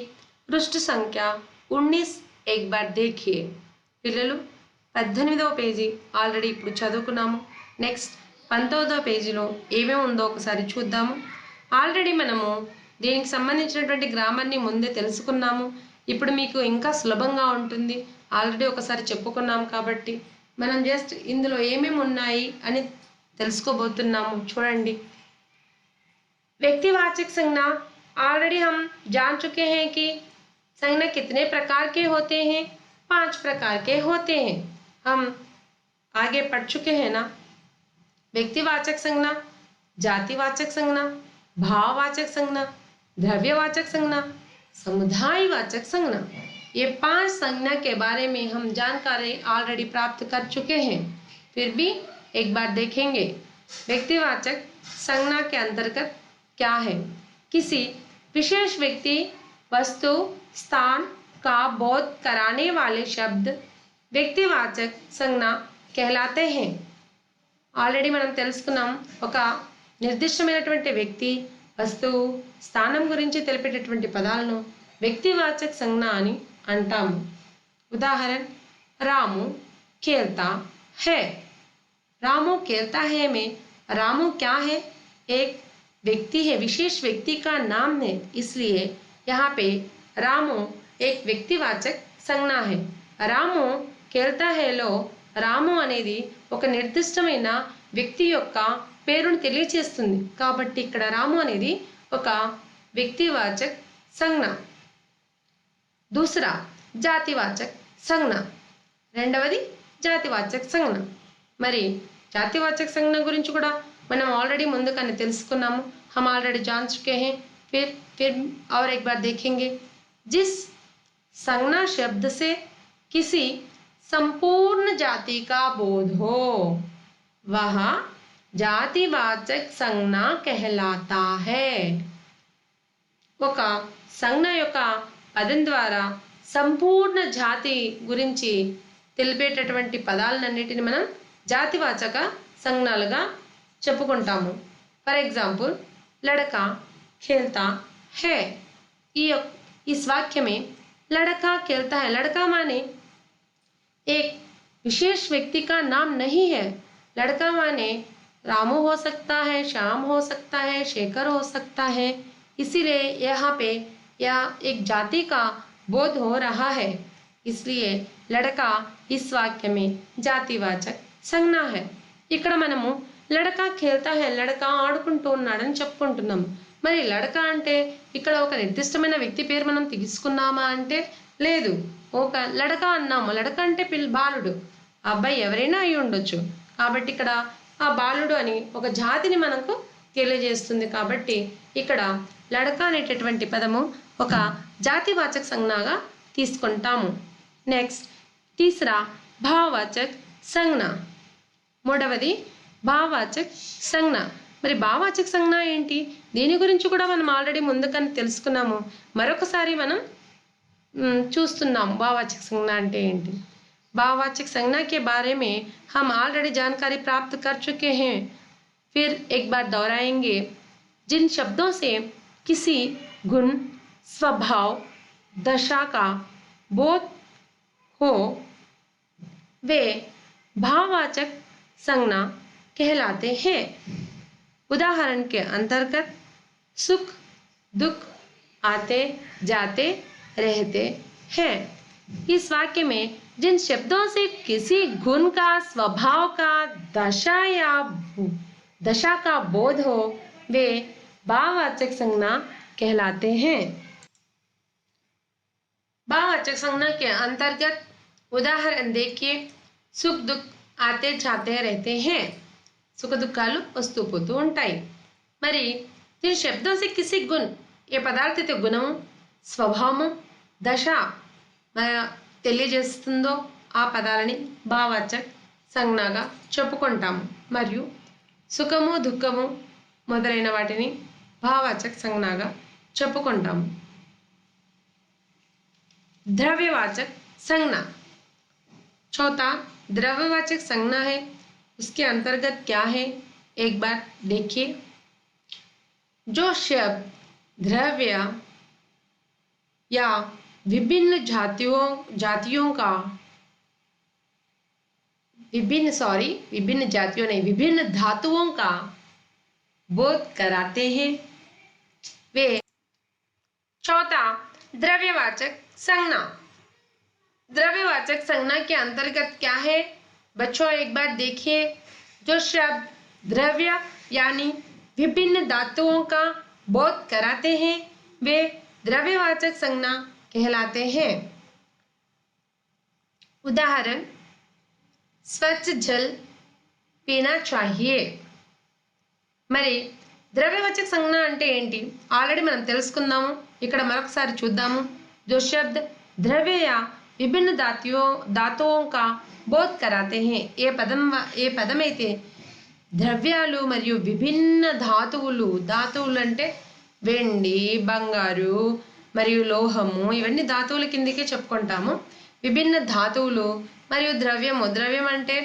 पृष्ठ संख्या 19 एक बार देखिए. పిల్లలు 18వ పేజీ ఆల్రెడీ ఇప్పుడు చదువుకున్నాము. నెక్స్ట్ 19వ పేజీలో ఏమేమి ఉందో ఒకసారి చూద్దాము. ఆల్రెడీ మనము దీనికి సంబంధించినటువంటి గ్రామర్ని ముందే తెలుసుకున్నాము. ఇప్పుడు మీకు ఇంకా సులభంగా ఉంటుంది. ఆల్రెడీ ఒకసారి చెప్పుకున్నాం కాబట్టి మనం జస్ట్ ఇందులో ఏమేమి ఉన్నాయి అని తెలుసుకోబోతున్నాము. చూడండి. व्यक्तिवाचक संज्ञा ऑलरेडी हम जान चुके हैं कि संज्ञा कितने प्रकार के होते हैं. 5 प्रकार के होते हैं. हम आगे पढ़ चुके हैं ना. व्यक्तिवाचक संज्ञा, जातिवाचक संज्ञा, भाववाचक संज्ञा, द्रव्यवाचक संज्ञा, समुदायवाचक संज्ञा. ये 5 संज्ञा के बारे में हम जानकारी ऑलरेडी प्राप्त कर चुके हैं. फिर भी एक बार देखेंगे. व्यक्तिवाचक संज्ञा के अंतर्गत क्या है? किसी विशेष व्यक्ति, वस्तु, स्थान का बोध कराने वाले शब्द व्यक्तिवाचक संज्ञा कहलाते हैं. ఆల్రెడీ మనం తెలుసుకున్నాం. ఒక నిర్దిష్టమైనటువంటి వ్యక్తి, వస్తువు, స్థానం గురించి తెలిపేటటువంటి పదాలను వ్యక్తివాచక సంజ్ఞ అని అంటాము. ఉదాహరణ, రాము खेलता है. रामू खेलता है में रामू क्या है? एक व्यक्ति है, विशेष व्यक्ति का नाम है. इसलिए यहाँ पे रामू एक व्यक्तिवाचक संज्ञा है. రాము खेलता है లో రాము అనేది ఒక నిర్దిష్టమైన వ్యక్తి యొక్క పేరును తెలియచేస్తుంది. కాబట్టి ఇక్కడ రాము అనేది ఒక వ్యక్తివాచక సంజ్ఞ. दूसरा జాతివాచక సంజ్ఞ. రెండవది జాతివాచక సంజ్ఞ. మరి జాతివాచక संज्ञ గురించి కూడా మనం ఆల్రెడీ ముందుగానే తెలుసుకున్నాము. हम ऑलरेडी जान चुके हैं. फिर और एक बार देखेंगे. जिस संज्ञा शब्द से किसी संपूर्ण जाति का बोध हो वह जातिवाचक संज्ञा कहलाता है. ఒక సంజ్ఞ యొక్క పదం ద్వారా సంపూర్ణ జాతి గురించి తెలిపేటటువంటి పదాలన్నిటిని మనం జాతివాచక సంజ్ఞలుగా చెప్పుకుంటాము. ఫర్ एग्जांपल लड़का खेलता है. इस वाक्य में लड़का खेलता है, लड़का माने एक विशेष व्यक्ति का नाम नहीं है. लड़का माने रामू हो सकता है, श्याम हो सकता है, शेखर हो सकता है. इसीलिए यहाँ पे यह एक जाति का बोध हो रहा है. इसलिए लड़का इस वाक्य में जातिवाचक संज्ञा है. ఇక్కడ మనము లడకా ఖేల్తా హై, లడకా ఆడుకుంటూ ఉన్నాడని చెప్పుకుంటున్నాము. మరి లడకా అంటే ఇక్కడ ఒక నిర్దిష్టమైన వ్యక్తి పేరు మనం తీసుకున్నామా అంటే లేదు. ఒక లడకా అన్నాము. లడకా అంటే బాలుడు, ఆ అబ్బాయి ఎవరైనా అయి ఉండొచ్చు. కాబట్టి ఇక్కడ ఆ బాలుడు అని ఒక జాతిని మనకు తెలియజేస్తుంది. కాబట్టి ఇక్కడ లడకా అనేటటువంటి పదము ఒక జాతివాచక సంజ్ఞగా తీసుకుంటాము. నెక్స్ట్ తీసరా భావవాచక సంజ్ఞ. మూడవది భావవాచక సంజ్ఞ. మరి భావవాచక సంజ్ఞ ఏంటి? దీని గురించి కూడా మనం ఆల్రెడీ ముందుగానే తెలుసుకున్నాము. మరొకసారి మనం చూస్తున్నాం భాववाचक संज्ञा అంటే ఏంటి. भाववाचक संज्ञा के बारे में हम ऑलरेडी जानकारी प्राप्त कर चुके हैं. फिर एक बार दोहराएंगे. जिन शब्दों से किसी गुण, स्वभाव, दशा का बोध हो वे भाववाचक संज्ञा कहलाते हैं. उदाहरण के अंतर्गत सुख दुख आते जाते रहते हैं. इस वाक्य में जिन शब्दों से किसी गुण का, स्वभाव का, दशा का बोध हो वे भाववाचक संज्ञा कहलाते हैं. भाववाचक संज्ञा के अंतर्गत उदाहरण देखिए. सुख दुख आते जाते रहते हैं. సుఖ దుఃఖాలు వస్తూ పోతూ ఉంటాయి. మరి దీని శబ్దం से किसी गुण ఏ పదార్థ గుణము స్వభావము దశ తెలియజేస్తుందో ఆ పదాలని భావవాచక సంజ్ఞగా చెప్పుకుంటాము మరియు సుఖము దుఃఖము మొదలైన వాటిని భావవాచక సంజ్ఞగా చెప్పుకుంటాము द्रव्यवाचक संज्ञा चौथा द्रव्यवाचक संज्ञा है उसके अंतर्गत क्या है एक बार देखिए जो शब्द द्रव्य या विभिन्न जातियों का विभिन्न जातियों नहीं विभिन्न धातुओं का बोध कराते हैं वे चौथा द्रव्यवाचक संज्ञा द्रव्यवाचक संज्ञा के अंतर्गत क्या है बच्चों एक बार देखिए जो शब्द द्रव्य यानी विभिन्न धातुओं का बोध कराते हैं वे द्रव्यवाचक संज्ञा कहलाते हैं उदाहरण स्वच्छ जल पीना चाहिए మరి ద్రవ్యవాచక సంజ్ఞ అంటే ఏంటి ఆల్రెడీ మనం తెలుసుకుందాము ఇక్కడ మరొకసారి చూద్దాము जो शब्द द्रव्य या विभिन्न धातुओं का बोध कराते हैं ఏ పదం అయితే ద్రవ్యాలు మరియు విభిన్న ధాతువులు అంటే వెండి బంగారు మరియు లోహము ఇవన్నీ ధాతువుల కిందకే చెప్పుకుంటాము విభిన్న ధాతువులు మరియు ద్రవ్యం అంటే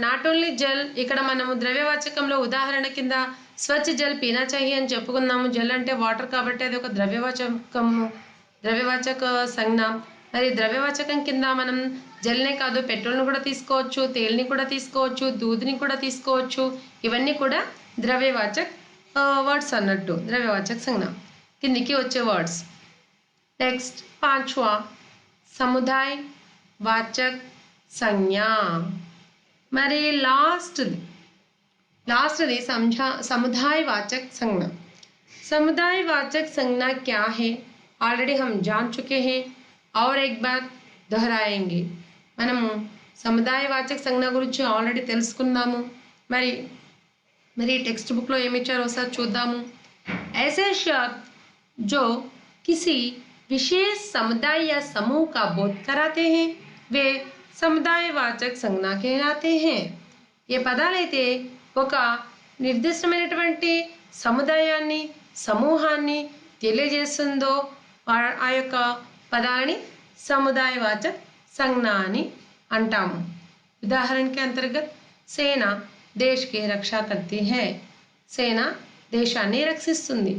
నాట్ ఓన్లీ జల్ ఇక్కడ మనము ద్రవ్యవాచకంలో ఉదాహరణ కింద స్వచ్ఛ జల్ పీనా చాహియే అని చెప్పుకున్నాము జల్ అంటే వాటర్ కాబట్టి అది ఒక ద్రవ్యవాచక సంజ్ఞ మరి ద్రవ్యవాచకం కింద మనం జల్నే కాదు పెట్రోల్ని కూడా తీసుకోవచ్చు తేల్ని కూడా తీసుకోవచ్చు దూద్ని కూడా తీసుకోవచ్చు ఇవన్నీ కూడా ద్రవ్యవాచక వర్డ్స్ అన్నట్టు ద్రవ్యవాచక సంజ్ఞ కిందికి వచ్చే వర్డ్స్ నెక్స్ట్ पांचवा समुदाय वाचक संज्ञा మరి लास्ट समुदायवाचक संज्ञा समुदायवाचक संज्ञा क्या है ऑलरेडी हम जान चुके हैं और एक बार दोहराएंगे మనము సముదాయవాచక సంజ్ఞ గురించి ఆల్రెడీ తెలుసుకున్నాము మరి టెక్స్ట్ బుక్ లో ఏమి ఇచ్చారో ఒకసారి చూద్దాము ऐसे शब्द जो किसी विशेष समुदाय या समूह का बोध कराते हैं वे సముదాయవాచక సంజ్ఞ कहलाते हैं ये పదాలైతే ఒక నిర్దిష్టమైనటువంటి సముదాయాన్ని సమూహాన్ని తెలియజేస్తుందో ఆ యొక్క పదాలని సముదాయవాచక సంజ్ఞ అని అంటాము उदाहरण के अंतर्गत सेना देश की रक्षा करती है సేన దేశాన్ని రక్షిస్తుంది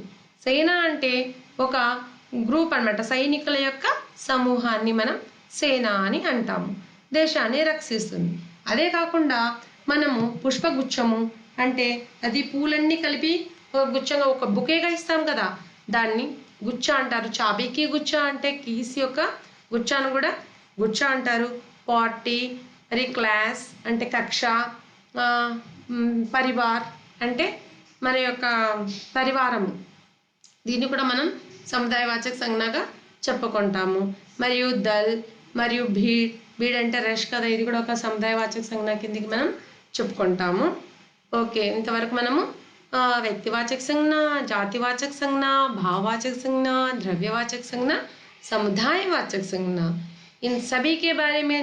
సేన అంటే ఒక గ్రూప్ అన్నమాట సైనికుల యొక్క సమూహాన్ని మనం సేన అని అంటాము దేశాన్ని రక్షిస్తుంది అదే కాకుండా మనము పుష్పగుచ్చము అంటే అది పూలన్నీ కలిపి ఒక గుచ్చంగా ఒక బుకేగా ఇస్తాం కదా దాన్ని గుచ్చ అంటారు చాబీకి గుచ్చ అంటే కీస్ యొక్క గుచ్చాను కూడా గుచ్చ అంటారు పార్టీ మరి క్లాస్ అంటే కక్ష పరివార్ అంటే మన యొక్క పరివారము దీన్ని కూడా మనం సముదాయవాచక సంజ్ఞగా చెప్పుకుంటాము మరియు దల్ మరియు భీడ్ అంటే రష్ కదా ఇది కూడా ఒక సముదాయవాచక సంజ్ఞ కిందకి మనం చెప్పుకుంటాము ఓకే ఇంతవరకు మనము व्यक्तिवाचक संज्ञा जातिवाचक संज्ञा भाववाचक संज्ञा द्रव्यवाचक संज्ञा समुदायवाचक संज्ञा इन सभी के बारे में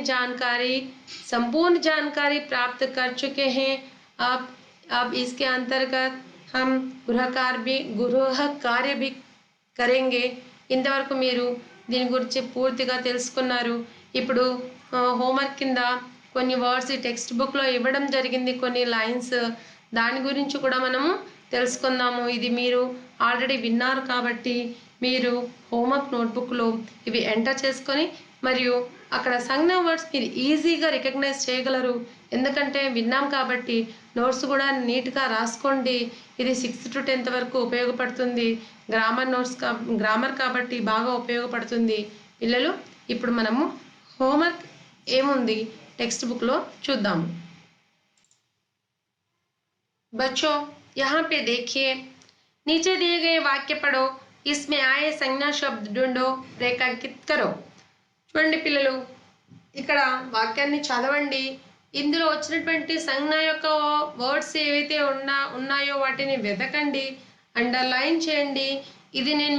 संपूर्ण जानकारी प्राप्त कर चुके हैं अब इसके अंतर्गत हम गृह कार्य भी करेंगे ఇంతవరకు మీరు దీని గురించి పూర్తిగా తెలుసుకున్నారు ఇప్పుడు హోంవర్క్ కింద కొన్ని వర్డ్స్ ఈ టెక్స్ట్ బుక్ లో ఇవ్వడం జరిగింది కొన్ని లైన్స్ దాని గురించి కూడా మనము తెలుసుకుందాము ఇది మీరు ఆల్రెడీ విన్నారు కాబట్టి మీరు హోంవర్క్ నోట్బుక్ లో ఇవి ఎంటర్ చేసుకొని మరియు అక్కడ సంజ్ఞ వర్డ్స్ మీరు ఈజీగా రికగ్నైజ్ చేయగలరు ఎందుకంటే విన్నాం కాబట్టి నోట్స్ కూడా నీట్ గా రాసుకోండి ఇది 6th to 10th వరకు ఉపయోగపడుతుంది గ్రామర్ కాబట్టి బాగా ఉపయోగపడుతుంది పిల్లలు ఇప్పుడు మనము హోంవర్క్ ఏముంది టెక్స్ట్ బుక్ లో చూద్దాం बच्चों यहाँ पे देखिए नीचे दिए गए वाक्य पढ़ो इसमें आए संज्ञा शब्द ढूंढो रेखांकित करो చూడండి పిల్లలు ఇక్కడ వాక్యాన్ని చదవండి ఇందులో వచ్చినటువంటి సంజ్ఞ యొక్క వర్డ్స్ ఏవైతే ఉన్నాయో వాటిని వెతకండి, అండర్లైన్ చేయండి. ఇది నేను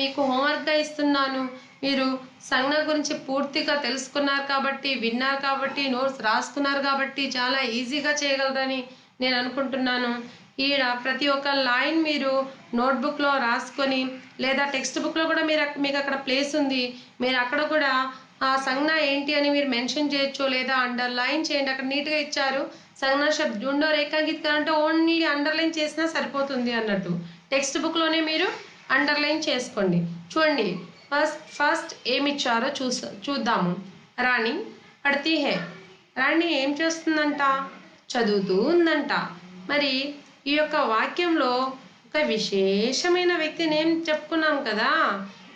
మీకు హోంవర్క్గా ఇస్తున్నాను. మీరు సంజ్ఞ గురించి పూర్తిగా తెలుసుకున్నారు కాబట్టి, విన్నారు కాబట్టి, నోట్స్ రాసుకున్నారు కాబట్టి చాలా ఈజీగా చేయగలరని నేను అనుకుంటున్నాను. ఈడ ప్రతి ఒక్క లైన్ మీరు నోట్బుక్లో రాసుకొని, లేదా టెక్స్ట్ బుక్లో కూడా మీకు అక్కడ ప్లేస్ ఉంది, మీరు అక్కడ కూడా ఆ సంజ్ఞ ఏంటి అని మీరు మెన్షన్ చేయొచ్చు, లేదా అండర్లైన్ చేయండి. అక్కడ నీట్గా ఇచ్చారు. సంజ్ఞ శబ్ద్ జూండో రేఖాంకిత్ అంటే ఓన్లీ అండర్లైన్ చేసినా సరిపోతుంది అన్నట్టు. టెక్స్ట్ బుక్లోనే మీరు అండర్లైన్ చేసుకోండి. చూడండి, ఫస్ట్ ఏమి ఇచ్చారో చూద్దాము. రాణి పడతీ హే. రాణి ఏం చేస్తుందంట? చదువుతూ ఉందంట. మరి ఈ యొక్క వాక్యంలో ఒక విశేషమైన వ్యక్తిని ఏం చెప్పుకున్నాం కదా.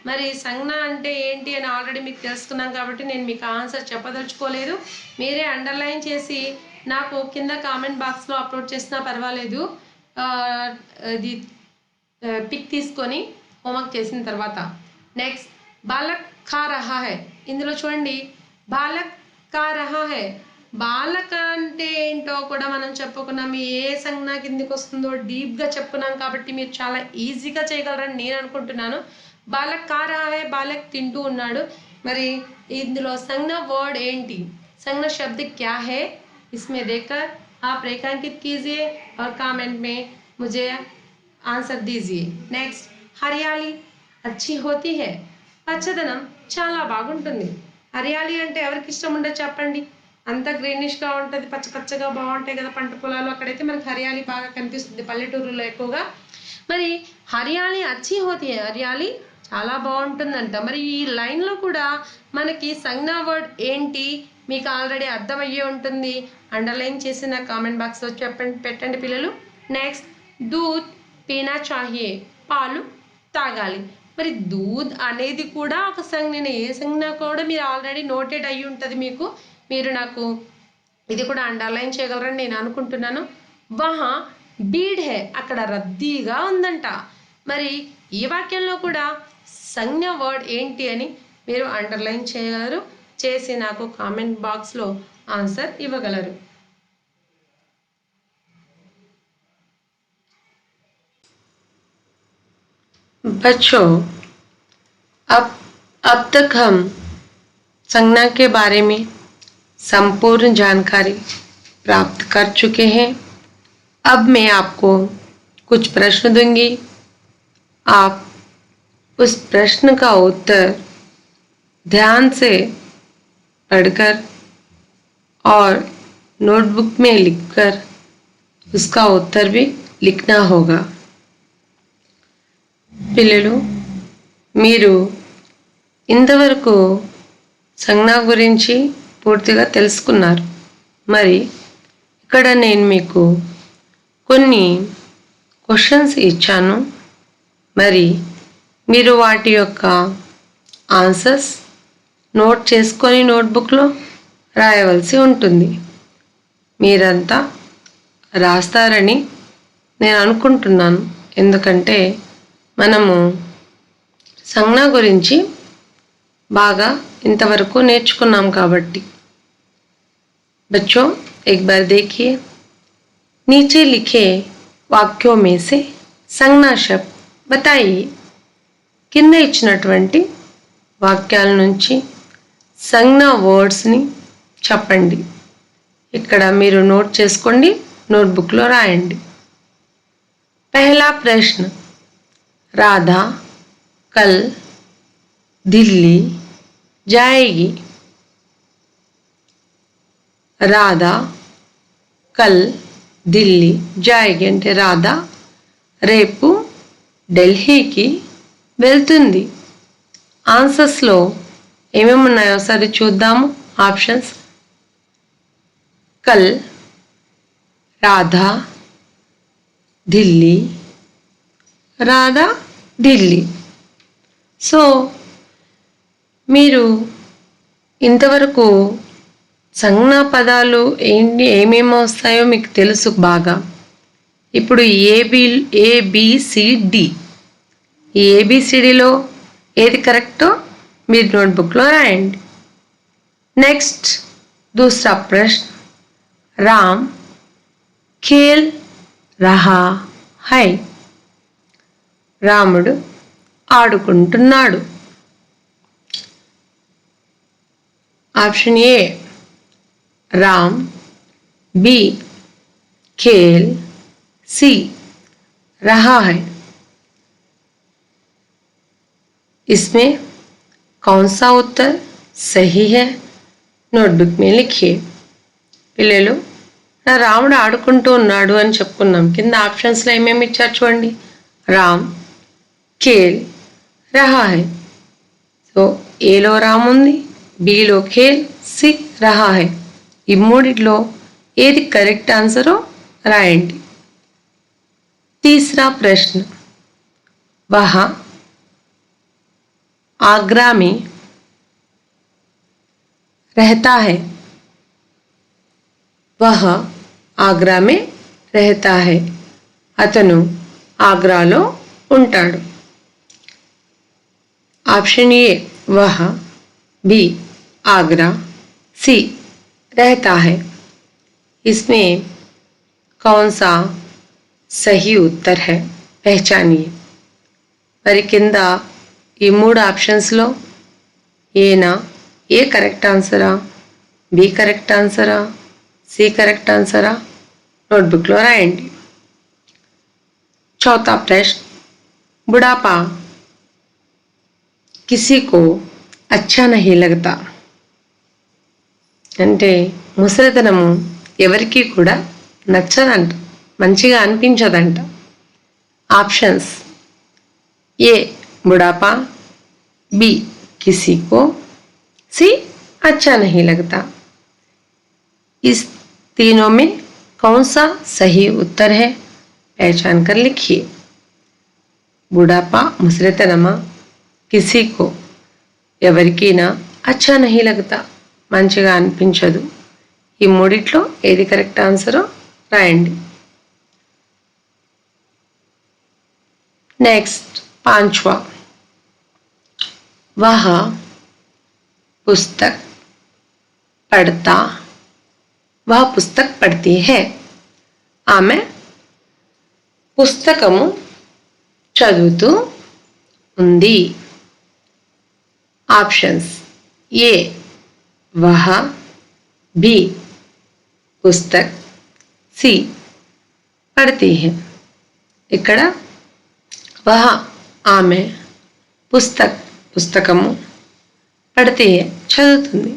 మరి సంజ్ఞ అంటే ఏంటి అని ఆల్రెడీ మీకు తెలుసుకున్నాం కాబట్టి నేను మీకు ఆన్సర్ చెప్పదలుచుకోలేదు. మీరే అండర్లైన్ చేసి నాకు కింద కామెంట్ బాక్స్లో అప్లోడ్ చేసినా పర్వాలేదు. ఇది పిక్ తీసుకొని హోంవర్క్ చేసిన తర్వాత. నెక్స్ట్, బాలక్ ఖా రహా హై. ఇందులో చూడండి, బాలక్ ఖా రహా హై. బాలక అంటే ఏంటో కూడా మనం చెప్పుకున్నాం. ఏ సంజ్ఞ కిందికి వస్తుందో డీప్గా చెప్పుకున్నాం కాబట్టి మీరు చాలా ఈజీగా చేయగలరని నేను అనుకుంటున్నాను. బాలక్ ఖా రహా హై, బాలక్ తింటూ ఉన్నాడు. మరి ఇందులో సంజ్ఞ వర్డ్ ఏంటి? संज्ञा शब्द क्या है, इसमें देखकर आप रेखांकित कीजिए और कमेंट में मुझे आंसर दीजिए. नेक्स्ट, हरियाली अच्छी होती है. పచ్చదనం చాలా బాగుంటుంది. హరియాలి అంటే ఎవరికి ఇష్టం ఉండదు చెప్పండి? అంత గ్రీనిష్గా ఉంటుంది, పచ్చ పచ్చగా బాగుంటాయి కదా పంట పొలాలు. అక్కడైతే మనకు హరియాలి బాగా కనిపిస్తుంది పల్లెటూరులో ఎక్కువగా. మరి హరియాలి అచ్చి హోతి హై, హరియాలి చాలా బాగుంటుందంట. మరి ఈ లైన్లో కూడా మనకి సంజ్ఞా వర్డ్ ఏంటి మీకు ఆల్రెడీ అర్థమయ్యే ఉంటుంది. అండర్లైన్ చేసి నా కామెంట్ బాక్స్లో పెట్టండి పిల్లలు. నెక్స్ట్, దూద్ పీనా చాహియే, పాలు తాగాలి. మరి దూద్ అనేది కూడా ఒక సంజ్ఞనే. ఏ సంజ్ఞ కూడా మీరు ఆల్రెడీ నోటెడ్ అయ్యి ఉంటుంది మీకు. మీరు నాకు ఇది కూడా అండర్లైన్ చేయగలరని నేను అనుకుంటున్నాను. వహా భీడ్ హే, అక్కడ రద్దీగా ఉందంట. మరి ఈ వాక్యంలో కూడా సంజ్ఞ వర్డ్ ఏంటి అని మీరు అండర్లైన్ చేయగలరు, చేసి నాకు కామెంట్ బాక్స్లో ఆన్సర్ ఇవ్వగలరు. बच्चों, अब तक हम संज्ञा के बारे में संपूर्ण जानकारी प्राप्त कर चुके हैं. अब मैं आपको कुछ प्रश्न दूंगी. आप उस प्रश्न का उत्तर ध्यान से पढ़कर और नोटबुक में लिखकर उसका उत्तर भी लिखना होगा. పిల్లలు, మీరు ఇంతవరకు సంజ్ఞ గురించి పూర్తిగా తెలుసుకున్నారు. మరి ఇక్కడ నేను మీకు కొన్ని క్వశ్చన్స్ ఇచ్చాను. మరి మీరు వాటి యొక్క ఆన్సర్స్ నోట్ చేసుకొని నోట్బుక్లో రాయవలసి ఉంటుంది. మీరంతా రాస్తారని నేను అనుకుంటున్నాను, ఎందుకంటే మనము సంజ్ఞ గురించి బాగా ఇంతవరకు నేర్చుకున్నాం కాబట్టి. बच्चों, एक बार देखिए, नीचे लिखे वाक्यों में से संज्ञा शब्द बताइए. కింద ఇచ్చినటువంటి వాక్యాల నుంచి సంజ్ఞ వర్డ్స్ని చెప్పండి. ఇక్కడ మీరు నోట్ చేసుకోండి, నోట్బుక్లో రాయండి. पहला प्रश्न, राधा कल दिल्ली जाएगी. राधा कल ఢిల్లీ జాయేగి అంటే రాధా రేపు ఢిల్లీకి వెళ్తుంది. ఆన్సర్స్లో ఏమేమి ఉన్నాయో ఒకసారి చూద్దాము. ఆప్షన్స్: కల్, రాధా, ఢిల్లీ, రాధా ఢిల్లీ. సో మీరు ఇంతవరకు సంజ్ఞా పదాలు ఏమేమి వస్తాయో మీకు తెలుసు బాగా. ఇప్పుడు ఏబిసిడి, ఈ ఏబిసిడిలో ఏది కరెక్టో మీరు నోట్బుక్లో రాయండి. నెక్స్ట్, दूसरा प्रश्न, राम खेल रहा है. రాముడు ఆడుకుంటున్నాడు. ऑप्शन ए राम, बी खेल, सी रहा है. इसमें कौन सा उत्तर सही है? నోట్బుక్ में लिखिए. పిల్లలు రాముడు ఆడుకుంటూ ఉన్నాడు అని చెప్పుకున్నాం. కింద ఆప్షన్స్లో ఏమేమి ఇచ్చారు చూడండి. రామ్ ఖేల్ రహా హై. సో ఏలో రామ్ ఉంది, బిలో ఖేల్, సి రహా హై. ఈ మూడిట్లో ఏది కరెక్ట్ ఆన్సరో రాయండి. तीसरा प्रश्न, वह आगरा में रहता है. वह ఆగ్రా में रहता है. అతను ఆగ్రాలో ఉంటాడు. ऑप्शन ए वह, बी आगरा, सी रहता है. इसमें कौन सा सही उत्तर है? पहचानिए. మరి కింద ఈ మూడు ఆప్షన్స్లో ఏనా, ఏ కరెక్ట్ ఆన్సరా, బి కరెక్ట్ ఆన్సరా, सी करेक्ट आंसर नोटबुक लो रायंडी. चौथा प्रश्न, बुढ़ापा किसी को अच्छा नहीं लगता. అంటే ముసలితనము ఎవరికి కూడా నచ్చదంట, మంచిగా అనిపించదంట. ఆప్షన్స్ ఏ बुढ़ापा, बी किसी को, सी अच्छा नहीं लगता. इस तीनों में कौन सा सही उत्तर है? पहचान कर लिखिए. बुढ़ापा मुसलितनमा, किसी को ఎవరికైనా అచ్చా నహీ లగతా, మంచిగా అనిపించదు. ఈ మూడిట్లో ఏది కరెక్ట్ ఆన్సరో రాయండి. నెక్స్ట్ पांचवा, वह पुस्तक पढ़ता, वह पुस्तक पढ़ती है. ఆమె పుస్తకము చదువుతూ ఉంది. ఆప్షన్స్ ఏ वह, बी पुस्तक, सी पढ़ती है. ఇక్కడ वह ఆమె, పుస్తకము, पढ़ती है చదువుతుంది.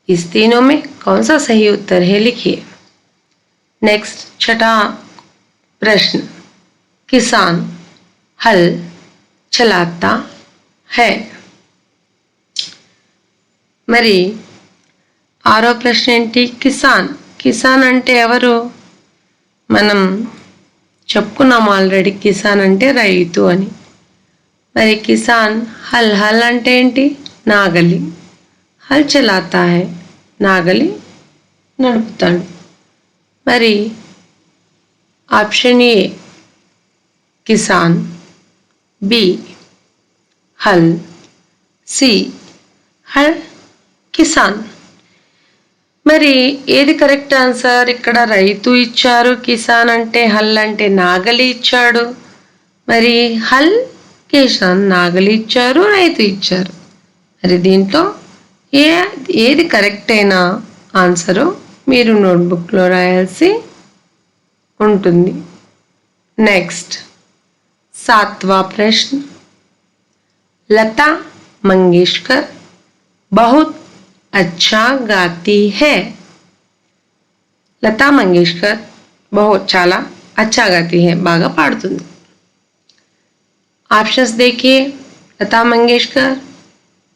इस तीनों में कौन सा सही उत्तर है? लिखिए. नेक्स्ट छठा प्रश्न, किसान हल चलाता है. మరి ఆరో ప్రశ్న ఏంటి? కిసాన్. కిసాన్ అంటే ఎవరు? మనం చెప్పుకున్నాము ఆల్రెడీ, కిసాన్ అంటే రైతు అని. మరి కిసాన్ హల్, హల్ అంటే ఏంటి? నాగలి. హల్ చలాతా హై, నాగలి నడుపుతాడు. మరి ఆప్షన్ ఏ కిసాన్, బి హల్, సి హల్ కిసాన్. మరి ఏది కరెక్ట్ ఆన్సర్? ఇక్కడ రైతు ఇచ్చారు, కిసాన్ అంటే హల్ అంటే నాగలి ఇచ్చాడు. మరి హల్, కిసాన్, నాగలి ఇచ్చారు, రైతు ఇచ్చారు. మరి దీంట్లో ఏది కరెక్ట్ అయిన ఆన్సరో మీరు నోట్బుక్లో రాయాల్సి ఉంటుంది. నెక్స్ట్ सातवां प्रश्न, लता मंगेशकर बहुत अच्छा गाती है. लता मंगेशकर बहुत చాలా अच्छा गाती है, బాగా పాడుతుంది. ऑप्शंस देखिए. लता मंगेशकर,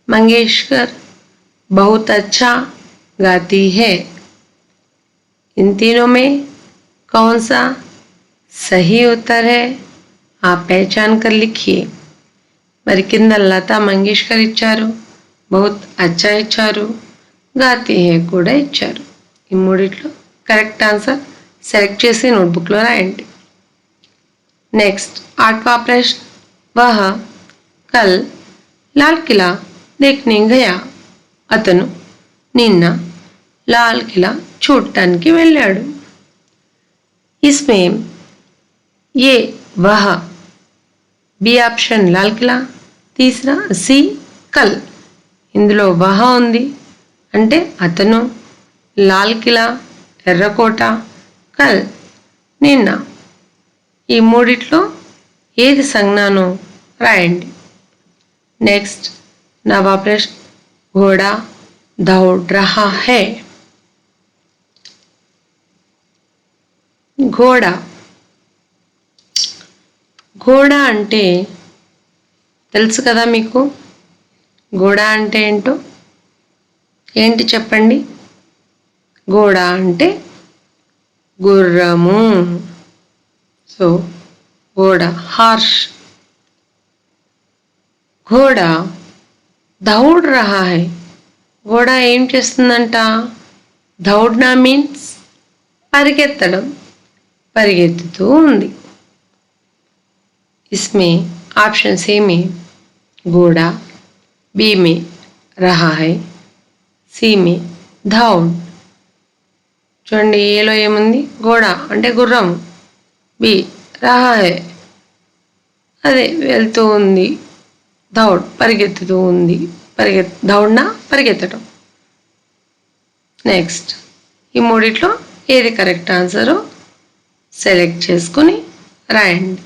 मंगेशकर, बहुत अच्छा गाती है. इन तीनों में कौन सा सही उत्तर है? आप पहचान कर लिखिए. మరి కింద లతా మంగేష్కర్ ఇచ్చారు, బహుత్ అచ్చా ఇచ్చారు, గాతి హే కూడా ఇచ్చారు. ఈ మూడిట్లో కరెక్ట్ ఆన్సర్ సెలెక్ట్ చేసి నోట్బుక్లో రాయండి. నెక్స్ట్ 8वां प्रश्न, वह कल लाल किला देखने गया. అతను నిన్న లాల్ కిలా చూడటానికి వెళ్ళాడు. इसमें ये वह, B option Lal Qila, teesra C కల్. ఇందులో వహ ఉంది అంటే అతను, లాల్ కిలా ఎర్రకోట, కల్ నిన్న. ఈ మూడిట్లో ఏది సంజ్ఞానో రాయండి. నెక్స్ట్ నవా ప్రశ్న, घोड़ा दौड़ रहा है. ఘోడా అంటే తెలుసు కదా మీకు. ఘోడా అంటే ఏంటో ఏంటి చెప్పండి. ఘోడా అంటే గుర్రము. సో ఘోడా హార్స్. ఘోడా దౌడ్ రహా హై. ఘోడా ఏం చేస్తుందంట? దౌడ్నా మీన్స్ పరిగెత్తడం, పరిగెత్తుతూ ఉంది. इसमें ऑप्शन सी में घोड़ा, बी में रहा है, सी में దౌడ్. చూడండి, ఏలో ఏముంది? ఘోడా అంటే గుర్రం, బి రహా హై అదే వెళ్తూ ఉంది, దౌడ్ పరిగెత్తుతూ ఉంది. దౌడ్నా పరిగెత్తడం. నెక్స్ట్ ఈ మూడిట్లో ఏది కరెక్ట్ ఆన్సరో సెలెక్ట్ చేసుకుని రాయండి.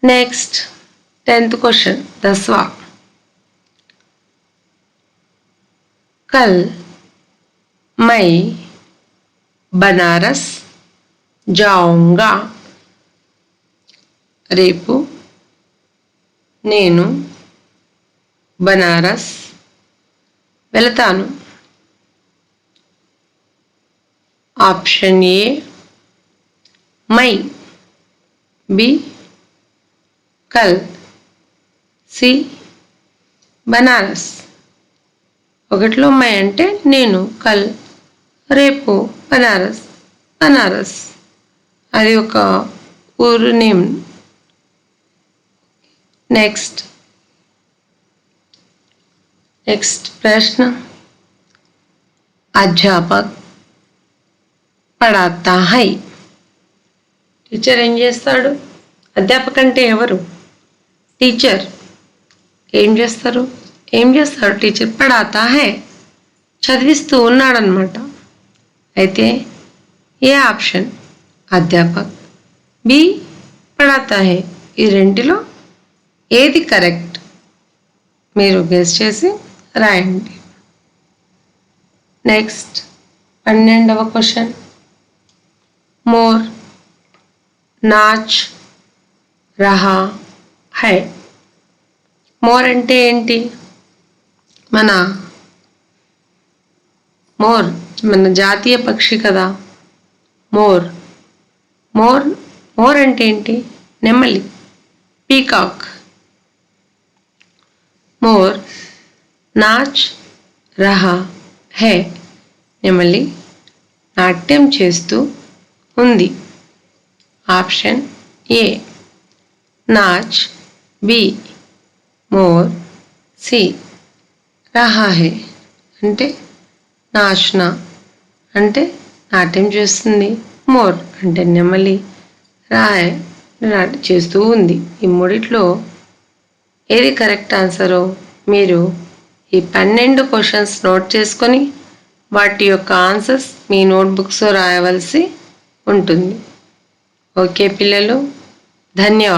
నెక్స్ట్ 10th क्वेश्चन 10वां. कल मैं बनारस जाऊंगा. రేపు నేను బనారస్ వెళతాను. ఆప్షన్ ఏ మై, బి కల్, సి బనారస్. ఒకటిలో మై అంటే నేను, కల్ రేపు, బనారస్ బనారస్ అది ఒక ఊరు నేమ్. నెక్స్ట్ ప్రశ్న, అధ్యాపక్ పడాతా హై. టీచర్ ఏం చేస్తాడు? అధ్యాపక్ అంటే ఎవరు? టీచర్. ఏం చేస్తారు? చేస్తాడు టీచర్? పడాతా హై చదివిస్తూ ఉన్నాడనమాట. అయితే ఏ ఆప్షన్? అధ్యాపక్, బి పడాతా హై. ఈ రెండిలో ఏది కరెక్ట్ మీరు గెస్ చేసి రాయండి. నెక్స్ట్ 12వ క్వశ్చన్, మోర్ నాచ్ రహా హై. మోర్ అంటే ఏంటి? మన జాతీయ పక్షి కదా మోర్. మోర్ అంటే ఏంటి? నెమలి, పీకాక్. మోర్ నాచ్ రహా హై. నెమలి నాట్యం చేస్తూ ఉంది. ఆప్షన్ ఏ నాచ్, బి మోర్, సి రహా హై అంటే నాచ్నా అంటే నాట్యం చేస్తుంది, మోర్ అంటే నెమలి, రాహై నాట్యం చేస్తూ ఉంది. ఈ మూడిట్లో ఏది కరెక్ట్ ఆన్సరో మీరు ఈ 12 క్వశ్చన్స్ నోట్ చేసుకొని వాటి యొక్క ఆన్సర్స్ మీ నోట్బుక్స్లో రాయవలసి ఉంటుంది. ఓకే పిల్లలు, ధన్యవాదాలు.